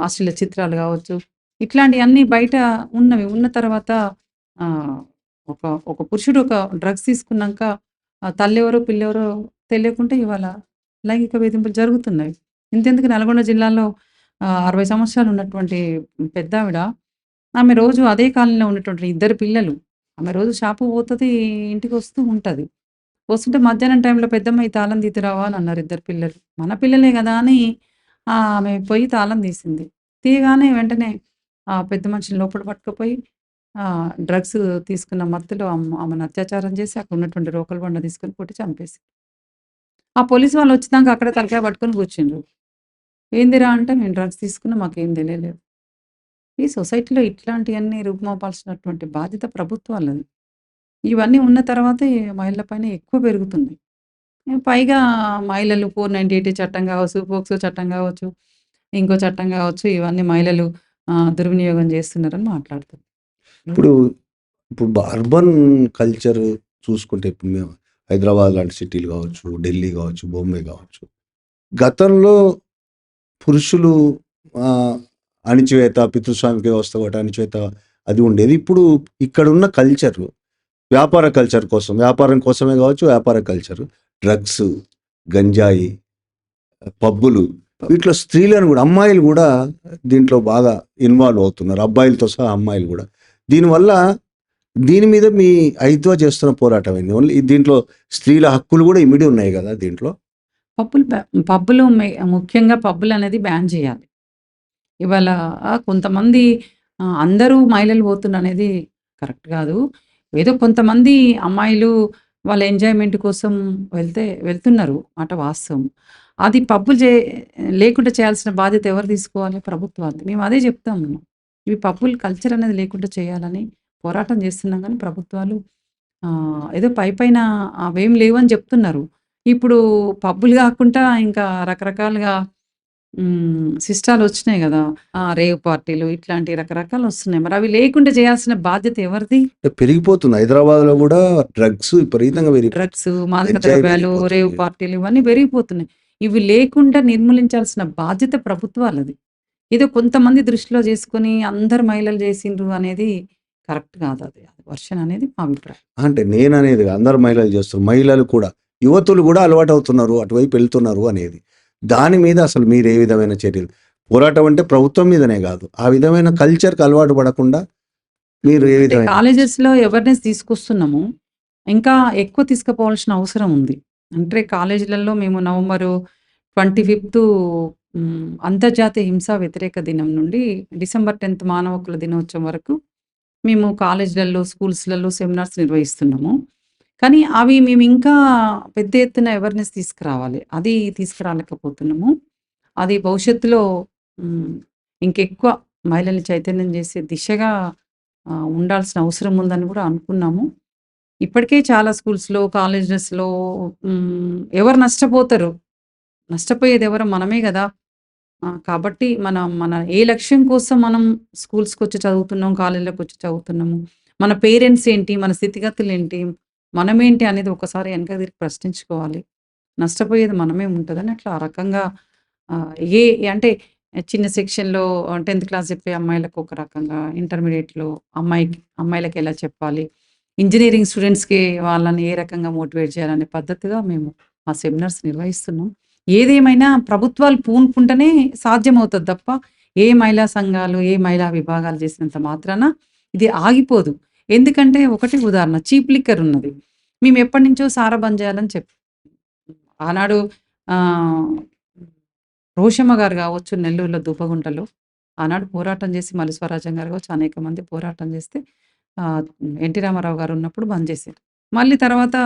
Speaker 2: అశ్లీల చిత్రాలు కావచ్చు, ఇట్లాంటియన్నీ బయట ఉన్నవి. ఉన్న తర్వాత ఆహ్, ఒక ఒక పురుషుడు ఒక డ్రగ్స్ తీసుకున్నాక తల్లెవరో, పిల్లెవరో తెలియకుండా ఇవాళ లైంగిక వేధింపులు జరుగుతున్నాయి. ఇంతెందుకు నల్గొండ జిల్లాలో 60 సంవత్సరాలు ఉన్నటువంటి పెద్దావిడ, ఆమె రోజు అదే కాలనీలో ఉన్నటువంటి ఇద్దరు పిల్లలు. ఆమె రోజు షాపుకి పోతది, ఇంటికొస్తూ ఉంటది. వస్తుంటే మధ్యాహ్నం టైంలో "పెద్దమ్మ ఈ తాళం తీతురావా" అని అన్నారు ఇద్దరు పిల్లలు. మన పిల్లలే గదా అని ఆమె పోయి తాళం తీసింది. తీయగానే వెంటనే ఆ పెద్ద మనిషిని లోపల పట్టుకుపోయి డ్రగ్స్ తీసుకున్న మత్తులో ఆమెను అత్యాచారం చేసి అక్కడ ఉన్నటువంటి రోకలి బండ తీసుకొని కొట్టి చంపేసి. ఆ పోలీసు వాళ్ళు వచ్చినాక అక్కడే తలకాయ పట్టుకొని కూర్చుండ్రు. "ఏందిరా" అంటే "మేము డ్రగ్స్ తీసుకున్నాం, మాకేం తెలియలేదు." ఈ సొసైటీలో ఇట్లాంటియన్నీ రూపుమాపాల్సినటువంటి బాధ్యత ప్రభుత్వాలది. ఇవన్నీ ఉన్న తర్వాతే మహిళల పైన ఎక్కువ పెరుగుతుంది. పైగా మహిళలు 498 చట్టం కావచ్చు, పోక్సో చట్టం కావచ్చు, ఇంకో చట్టం కావచ్చు, ఇవన్నీ మహిళలు దుర్వినియోగం చేస్తున్నారని మాట్లాడుతున్నారు.
Speaker 1: ఇప్పుడు ఇప్పుడు అర్బన్ కల్చర్ చూసుకుంటే ఇప్పుడు మేము హైదరాబాద్ లాంటి సిటీలు కావచ్చు, ఢిల్లీ కావచ్చు, బొంబే కావచ్చు. గతంలో పురుషులు అణిచివేత, పితృస్వామిక వ్యవస్థ ఒకటి అణిచివేత అది ఉండేది. ఇప్పుడు ఇక్కడున్న కల్చర్ వ్యాపార కల్చర్ కోసం, వ్యాపారం కోసమే కావచ్చు, వ్యాపార కల్చర్, డ్రగ్స్, గంజాయి, పబ్బులు, వీటిలో స్త్రీలను కూడా అమ్మాయిలు కూడా దీంట్లో బాగా ఇన్వాల్వ్ అవుతున్నారు. అబ్బాయిలతో సహా అమ్మాయిలు కూడా. దీనివల్ల దీని మీద మీ ఐద్వా చేస్తున్న పోరాటం ఏంది? ఓన్లీ దీంట్లో స్త్రీల హక్కులు కూడా ఇమిడి ఉన్నాయి కదా దీంట్లో.
Speaker 2: పబ్బులు ముఖ్యంగా పబ్బులనేది బ్యాన్ చేయాలి. ఇవాళ కొంతమంది అందరూ మహిళలు పోతున్ననేది కరెక్ట్ కాదు. ఏదో కొంతమంది అమ్మాయిలు వాళ్ళ ఎంజాయ్‌మెంట్ కోసం వెళ్తున్నారు. మాట వాస్తవం. అది పబ్బులు లేకుండా చేయాల్సిన బాధ్యత ఎవరు తీసుకోవాలి? ప్రభుత్వాలది. మేము అదే చెప్తా ఉన్నాం. ఇవి పబ్బులు కల్చర్ అనేది లేకుండా చేయాలని పోరాటం చేస్తున్నాం గానీ ప్రభుత్వాలు ఏదో పైపైన అవేం లేవని చెప్తున్నారు. ఇప్పుడు పబ్బులు కాకుండా ఇంకా రకరకాలుగా సిస్టాలొచ్చినాయి గదా! రేవ్ పార్టీలు ఇట్లాంటి రకరకాలొస్తున్నాయి. మరి అవి లేకుండా చేయాల్సిన బాధ్యత ఎవరిది?
Speaker 1: పెరిగిపోతుంది. హైదరాబాద్‌లో కూడా డ్రగ్స్ విపరీతంగా
Speaker 2: డ్రగ్స్, మాదక ద్రవ్యాలు, రేవ్ పార్టీలు ఇవన్నీ పెరిగిపోతున్నాయి. ఇవి లేకుండా నిర్మూలించాల్సిన బాధ్యత ప్రభుత్వాలది. ఏదో కొంతమంది దృష్టిలో చేసుకొని అందరు మహిళలు చేసిండ్రు అనేది కరెక్ట్ కాదది. వర్షన్ అనేది మా అభిప్రాయం.
Speaker 1: అంటే నేననేది అందరు మహిళలు చేస్తున్నారు. మహిళలు కూడా, యువతులు కూడా అలవాటవుతున్నారు, అటువైపు వెళ్తున్నారు అనేది. దాని మీద అసలు మీరు ఏ విధమైన చర్యలు? పోరాటం అంటే ప్రభుత్వం మీదనే కాదు. ఆ విధమైన కల్చర్‌కి అలవాటు పడకుండా మీరు ఏ విధమైన
Speaker 2: కాలేజెస్‌లో అవేర్‌నెస్ తీసుకొస్తున్నాము. ఇంకా ఎక్కువ తీసుకుపోవాల్సిన అవసరం ఉంది. అంటే కాలేజీలలో మేము నవంబరు 25 అంతర్జాతీయ హింసా వ్యతిరేక దినం నుండి డిసెంబర్ 10 మానవ హక్కుల దినోత్సవం వరకు మేము కాలేజీలలో, స్కూల్స్‌లలో సెమినార్స్ నిర్వహిస్తున్నాము. కానీ అవి మేము ఇంకా పెద్ద ఎత్తున అవేర్‌నెస్ తీసుకురావాలి. అది తీసుకురాలేకపోతున్నాము. అది భవిష్యత్తులో ఇంకెక్కువ మహిళల్ని చైతన్యం చేసే దిశగా ఉండాల్సిన అవసరం ఉందని కూడా అనుకున్నాము. ఇప్పటికే చాలా స్కూల్స్‌లో, కాలేజెస్‌లో ఎవరు నష్టపోతారు? నష్టపోయేది ఎవరు? మనమే గదా! కాబట్టి మన ఏ లక్ష్యం కోసం మనం స్కూల్స్‌కొచ్చి చదువుతున్నాం, కాలేజీలోకొచ్చి చదువుతున్నాము. మన పేరెంట్స్ ఏంటి? మన స్థితిగతులేంటి? మనమేంటి అనేది ఒకసారి వెనక్కి తిరిగి ప్రశ్నించుకోవాలి. నష్టపోయేది మనమే ఉంటదని అట్లా ఆ రకంగా ఏ అంటే చిన్న సెక్షన్‌లో 10థ్ క్లాస్ చెప్పే అమ్మాయిలకు ఒక రకంగా, ఇంటర్మీడియేట్‌లో అమ్మాయిలకి ఎలా చెప్పాలి? ఇంజినీరింగ్ స్టూడెంట్స్‌కి వాళ్ళని ఏ రకంగా మోటివేట్ చేయాలనే పద్ధతిగా మేము ఆ సెమినార్స్ నిర్వహిస్తున్నాం. ఏదేమైనా ప్రభుత్వాలు పూనుకుంటేనే సాధ్యమవుతది తప్ప, ఏ మహిళా సంఘాలు, ఏ మహిళా విభాగాలు చేసినంత మాత్రాన ఇది ఆగిపోదు. ఎందుకంటే ఒకటే ఉదాహరణ చీప్ లిక్కర్ ఉన్నది. మేము ఎప్పటినుంచో సారా బంద్ చేయాలని ఆనాడు రోషమ్మ గారు కావచ్చు నెల్లూరులో దుబ్బగుంటలో ఆనాడు పోరాటం చేసి మల్లి స్వరాజ్యం గారు కావచ్చు అనేక మంది పోరాటం చేస్తే ఎన్టీ రామారావు గారు ఉన్నప్పుడు బంద్ చేశారు. మళ్ళీ తర్వాత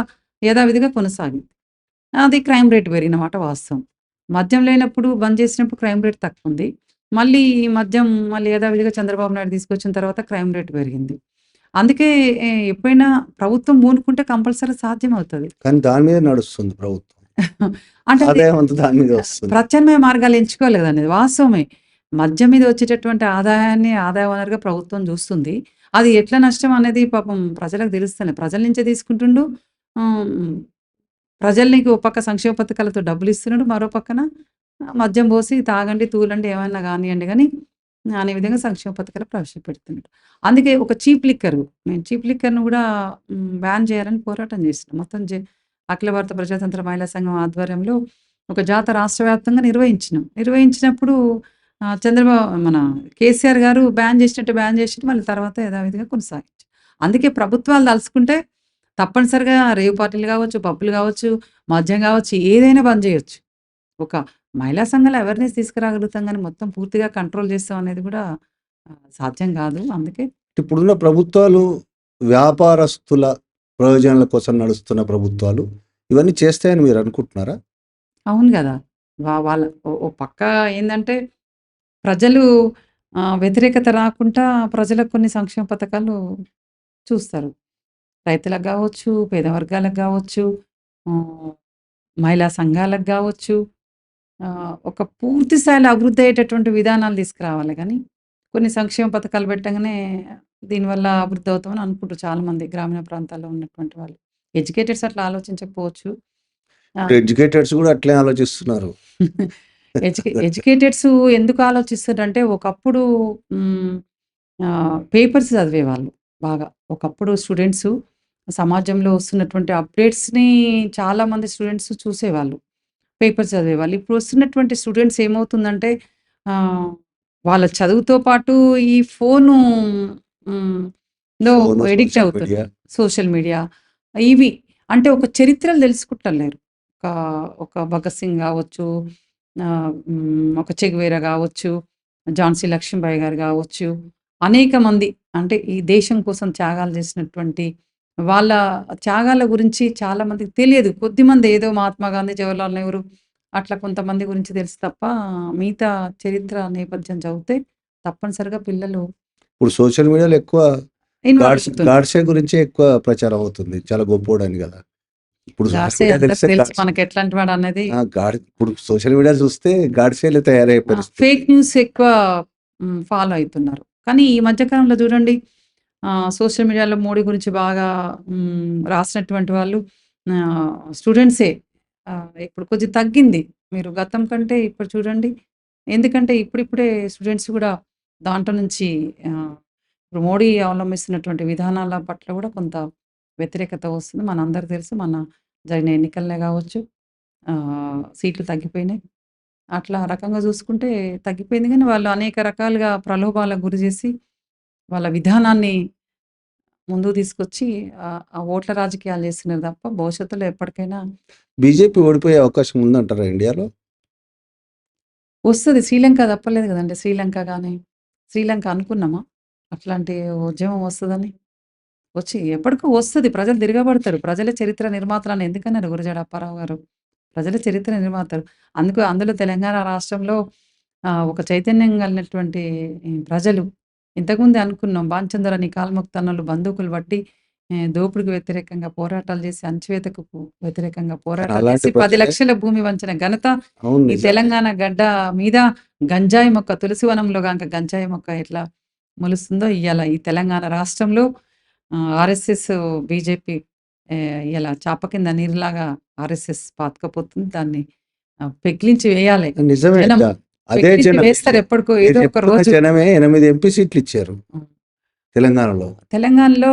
Speaker 2: యథావిధిగా కొనసాగింది. అది క్రైమ్ రేట్ పెరిగిన మాట వాస్తవం. మద్యం లేనప్పుడు బంద్ చేసినప్పుడు క్రైమ్ రేట్ తక్కువుంది. మళ్ళీ ఈ మద్యం మళ్ళీ యథావిధిగా చంద్రబాబు నాయుడు తీసుకొచ్చిన తర్వాత క్రైమ్ రేట్ పెరిగింది. అందుకే ఎప్పుడైనా ప్రభుత్వం పూనుకుంటే కంపల్సరీ సాధ్యమవుతది.
Speaker 1: కానీ దాని మీద నడుస్తుంది ప్రభుత్వం.
Speaker 2: అంటే అది
Speaker 1: ఆదాయం అంతా దాని మీదే వస్తుంది.
Speaker 2: ప్రత్యామ్నాయ మార్గాలు ఎంచుకోవాలి కదండీ! అది వాస్తవమే. మద్యం మీద వచ్చేటటువంటి ఆదాయాన్ని ఆదాయ వనరుగా ప్రభుత్వం చూస్తుంది. అది ఎట్లా నష్టం అనేది పాపం ప్రజలకు తెలుస్తలే. ప్రజల నుంచే తీసుకుంటుండు. హ్మ్. ప్రజలనికి ఓ పక్క సంక్షేమ పథకాలతో డబ్బులిస్తున్నాడు. మరో పక్కన మద్యం పోసి తాగండి, తూలండి ఏమన్నా గానియండి గానీ, అనే విధంగా సంక్షేమ పథకాలు ప్రవేశపెడుతున్నాడు. అందుకే ఒక చీప్ లిక్కర్ మేము చీప్ లిక్కర్‌ని గూడా బ్యాన్ చేయాలని పోరాటం చేసినాం. మొత్తం అఖిల భారత ప్రజాతంత్ర మహిళా సంఘం ఆధ్వర్యంలో ఒక జాథా రాష్ట్ర వ్యాప్తంగా నిర్వహించినాం. నిర్వహించినప్పుడు మన కేసీఆర్ గారు బ్యాన్ చేసినట్టు బ్యాన్ చేసిండు. మళ్ళీ తర్వాత యథావిధిగా కొనసాగించారు. అందుకే ప్రభుత్వాలు తలుచుకుంటే తప్పనిసరిగా రేవ్ పార్టీలు గావచ్చు, పబ్బులు గావచ్చు, మద్యం గావచ్చు ఏదైనా బంద్ జేయొచ్చు. ఒక మహిళా సంఘాల అవేర్‌నెస్ తీసుకురాగలుగుతాం గానీ, మొత్తం పూర్తిగా కంట్రోల్ చేస్తాం అనేది గూడా సాధ్యం గాదు. అందుకే
Speaker 1: ఇప్పుడున్న ప్రభుత్వాలు వ్యాపారస్తుల ప్రయోజనాల కోసం నడుస్తున్న ప్రభుత్వాలు ఇవన్నీ చేస్తాయని మీరు అనుకుంటున్నారా?
Speaker 2: అవును గదా! వాళ్ళ ఓ పక్క ఏందంటే ప్రజలు వ్యతిరేకత రాకుండా ప్రజలకు కొన్ని సంక్షేమ పథకాలు చూస్తారు. రైతులకు గావచ్చు, పేద వర్గాలకు గావచ్చు, ఆహ్, మహిళా సంఘాలకు గావచ్చు, ఒక పూర్తి స్థాయిలో అభివృద్ధి అయ్యేటటువంటి విధానాలు తీసుకురావాలి గానీ, కొన్ని సంక్షేమ పథకాలు పెట్టంగానే దీనివల్ల అభివృద్ధి అవుతామని అనుకుంటారు చాలామంది గ్రామీణ ప్రాంతాల్లో ఉన్నటువంటి వాళ్ళు. ఎడ్యుకేటెడ్స్ అట్లా ఆలోచించకపోవచ్చు. ఆ!
Speaker 1: ఇప్పుడు ఎడ్యుకేటెడ్స్ గూడా అట్లే ఆలోచిస్తున్నారు.
Speaker 2: ఎడ్యుకేటెడ్స్ ఎందుకు ఆలోచిస్తారంటే ఒకప్పుడు హ్మ్. పేపర్స్ చదివేవాళ్ళు బాగా. ఒకప్పుడు స్టూడెంట్సు సమాజంలో వస్తున్నటువంటి అప్‌డేట్స్‌ని చాలామంది స్టూడెంట్స్ చూసేవాళ్ళు. పేపర్స్ చదివేవాళ్ళు. ఇప్పుడు వస్తున్నటువంటి స్టూడెంట్స్ ఏమవుతుందంటే ఆహ్, వాళ్ళ చదువుతో పాటు ఈ ఫోను హ్మ్. లో
Speaker 1: ఫోను,
Speaker 2: ఎడిక్ట్
Speaker 1: సోషల్ మీడియా.
Speaker 2: అవుతున్నారు. సోషల్ మీడియా ఇవి. అంటే ఒక చరిత్రలు తెలుసుకుంటలేరు. ఒక ఒక భగత్ సింగ్ గావచ్చు, ఒక చెగువేరా గావచ్చు, ఝాన్సీ లక్ష్మీబాయి గారు గావచ్చు, అనేక మంది అంటే ఈ దేశం కోసం త్యాగాలు చేసినటువంటి వాళ్ళ త్యాగాల గురించి చాలా మందికి తెలియదు. కొద్దిమంది ఏదో మహాత్మా గాంధీ, జవహర్లాల్ నెహ్రూ అట్లా కొంతమంది గురించి తెలుసు తప్ప మిగతా చరిత్ర నేపథ్యం చదివితే తప్పనిసరిగా పిల్లలు
Speaker 1: ఇప్పుడు సోషల్ మీడియాలో ఎక్కువ
Speaker 2: ఇన్వాల్వ్ అవుతున్నారు.
Speaker 1: గాడ్సే గురించే ఎక్కువ ప్రచారం అవుతుంది. చాలా గొప్పోడని గదా! ఇప్పుడు సోషల్
Speaker 2: గాడ్సే
Speaker 1: మీడియా
Speaker 2: అందరికి
Speaker 1: తెలిస్తే
Speaker 2: తెలుసు మనకెట్లాంటి వాడనేది.
Speaker 1: ఇప్పుడు సోషల్ మీడియా చూస్తే గాడ్సేలే తయారయ్యే పరిస్థితి.
Speaker 2: ఫేక్ న్యూస్ ఎక్కువ ఫాలో అయితున్నారు. కానీ ఈ మధ్య కాలంలో చూడండి సోషల్ మీడియాలో మోడీ గురించి బాగా రాసినటువంటి వాళ్ళు స్టూడెంట్సే. ఇప్పుడు కొంచెం తగ్గింది. మీరు గతం కంటే ఇప్పుడు చూడండి. ఎందుకంటే ఇప్పుడిప్పుడే స్టూడెంట్స్ గూడా దాంట్లో నుంచి ఇప్పుడు మోడీ అవలంబిస్తున్నటువంటి విధానాల పట్ల గూడా కొంత వ్యతిరేకత వస్తుంది. మనందరికి తెలుసు. జరిగిన ఎన్నికల్లో గావచ్చు, సీట్లు తగ్గిపోయినాయి. అట్లా రకంగా చూసుకుంటే తగ్గిపోయింది గానీ, వాళ్ళు అనేక రకాలుగా ప్రలోభాలకు గురి చేసి, వాళ్ళ విధానాన్ని ముందుకు తీసుకొచ్చి ఆ ఓట్ల రాజకీయాలు చేస్తున్నారు తప్ప, భవిష్యత్తులో ఎప్పటికైనా
Speaker 1: బీజేపీ ఓడిపోయే అవకాశం ఉందంటారా ఇండియాలో?
Speaker 2: వస్తది. శ్రీలంక తప్పలేదు గదండీ! శ్రీలంక గాని, శ్రీలంక అనుకున్నామా? అట్లాంటి ఉద్యమం వస్తదని? ఎప్పటికో వస్తది. ప్రజలు తిరగబడతారు. ప్రజలే చరిత్ర నిర్మాతలని ఎందుకన్నారు గురజాడ అప్పారావు గారు. ప్రజలే చరిత్ర నిర్మాతలు. అందులో తెలంగాణ రాష్ట్రంలో ఒక చైతన్యం కలిగినటువంటి ప్రజలు ఇంతకుముందే అనుకున్నాం. బాంచందరని కాల్ముక్తన్నలు బందూకులు పట్టి దోపిడీకి వ్యతిరేకంగా పోరాటాలు చేసి, అణచివేతకు వ్యతిరేకంగా
Speaker 1: కానీ
Speaker 2: పోరాటాలు
Speaker 1: అలాంటి
Speaker 2: చేసి 10
Speaker 1: ప్రజలే
Speaker 2: లక్షల భూమి వంచిన ఘనత
Speaker 1: అవును.
Speaker 2: ఈ
Speaker 1: నిజమే.
Speaker 2: తెలంగాణ గడ్డ మీద గంజాయి మొక్క తులసివనంలో గనక గంజాయి మొక్క ఎట్లా మొలుస్తుందో ఇయ్యాల ఈ తెలంగాణ రాష్ట్రంలో ఆర్ఎస్ఎస్, బీజేపీ ఇలా చాప కింద నీరులాగా ఆర్ఎస్ఎస్ పాతుకుపోతుంది. దాన్ని పెకిలించి వేయాలి.
Speaker 1: నిజమే.
Speaker 2: జనం
Speaker 1: అదే
Speaker 2: పెకిలించి
Speaker 1: జనం
Speaker 2: వేస్తారు ఎప్పటికో
Speaker 1: మీరు
Speaker 2: ఏదో ఒక
Speaker 1: చెప్తున్న
Speaker 2: రోజు.
Speaker 1: జనమే 8 ఎంపీ సీట్లు ఇచ్చారు
Speaker 2: హ్మ్.
Speaker 1: తెలంగాణలో.
Speaker 2: తెలంగాణలో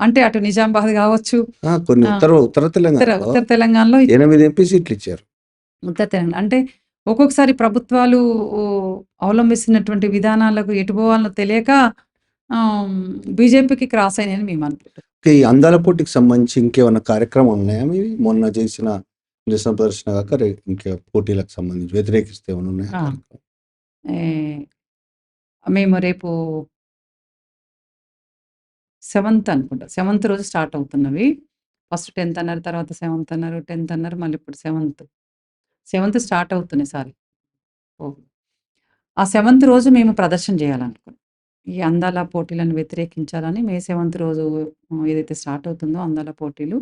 Speaker 2: అంటే అటు నిజామాబాద్ గావచ్చు,
Speaker 1: కొన్ని
Speaker 2: ఆహ్,
Speaker 1: ఉత్తర తెలంగాణలో
Speaker 2: ఉత్తర తెలంగాణలో
Speaker 1: 8 ఎంపీ సీట్లు ఇచ్చారు.
Speaker 2: ఉత్తర తెలంగాణ అంటే ఒక్కొక్కసారి ప్రభుత్వాలు అవలంబిస్తున్నటువంటి విధానాలకు ఎటు పోవాలో తెలియక ఆహ్, బీజేపీకి క్రాస్ అయినాయని మేము అనుకుంటాం.
Speaker 1: ఈ అందాల పోటీకి సంబంధించి ఇంకేమన్నా కార్యక్రమాలు ఉన్నాయా మీవి? మొన్న చేసిన నిరసన ప్రదర్శన కాక ఇంకా పోటీలకు సంబంధించి వ్యతిరేకిస్తే ఏమైనా ఉన్నాయా
Speaker 2: ఆ!
Speaker 1: కార్యక్రమం?
Speaker 2: ఏ మేము రేపు సెవెంత్ అనుకుంటా. సెవెంత్ రోజు స్టార్ట్ అవుతున్నవి. ఫస్ట్ 10థ్ అన్నారు. తర్వాత సెవెంత్ అన్నారు. 10థ్ అన్నారు. మళ్ళీ ఇప్పుడు సెవెంత్. సెవెంత్ స్టార్ట్ అవుతున్నాయి. సారీ. ఓహ్! ఆ సెవెంత్ రోజు మేము ప్రదర్శన చేయాలనుకున్నాం. ఈ అందాల పోటీలను వ్యతిరేకించాలని మే సెవెంత్ రోజు ఏదైతే స్టార్ట్ అవుతుందో అందాల పోటీలు,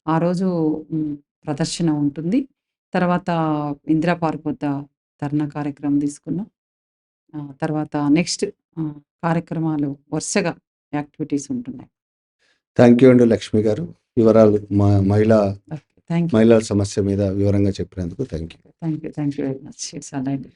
Speaker 2: ఆ రోజు ప్రదర్శన ఉంటుంది. తర్వాత ఇందిరా పార్క్ వద్ద ధర్నా కార్యక్రమం తీసుకున్నాం. తర్వాత నెక్స్ట్ కార్యక్రమాలు వరుసగా యాక్టివిటీస్ ఉంటున్నాయి.
Speaker 1: థ్యాంక్ యూ అండి లక్ష్మి గారు. వివరాలు
Speaker 2: ఓకే. Thank you.
Speaker 1: మహిళల సమస్య మీద వివరంగా చెప్పినందుకు thank you.
Speaker 2: Thank you. Thank you very much. It's all right.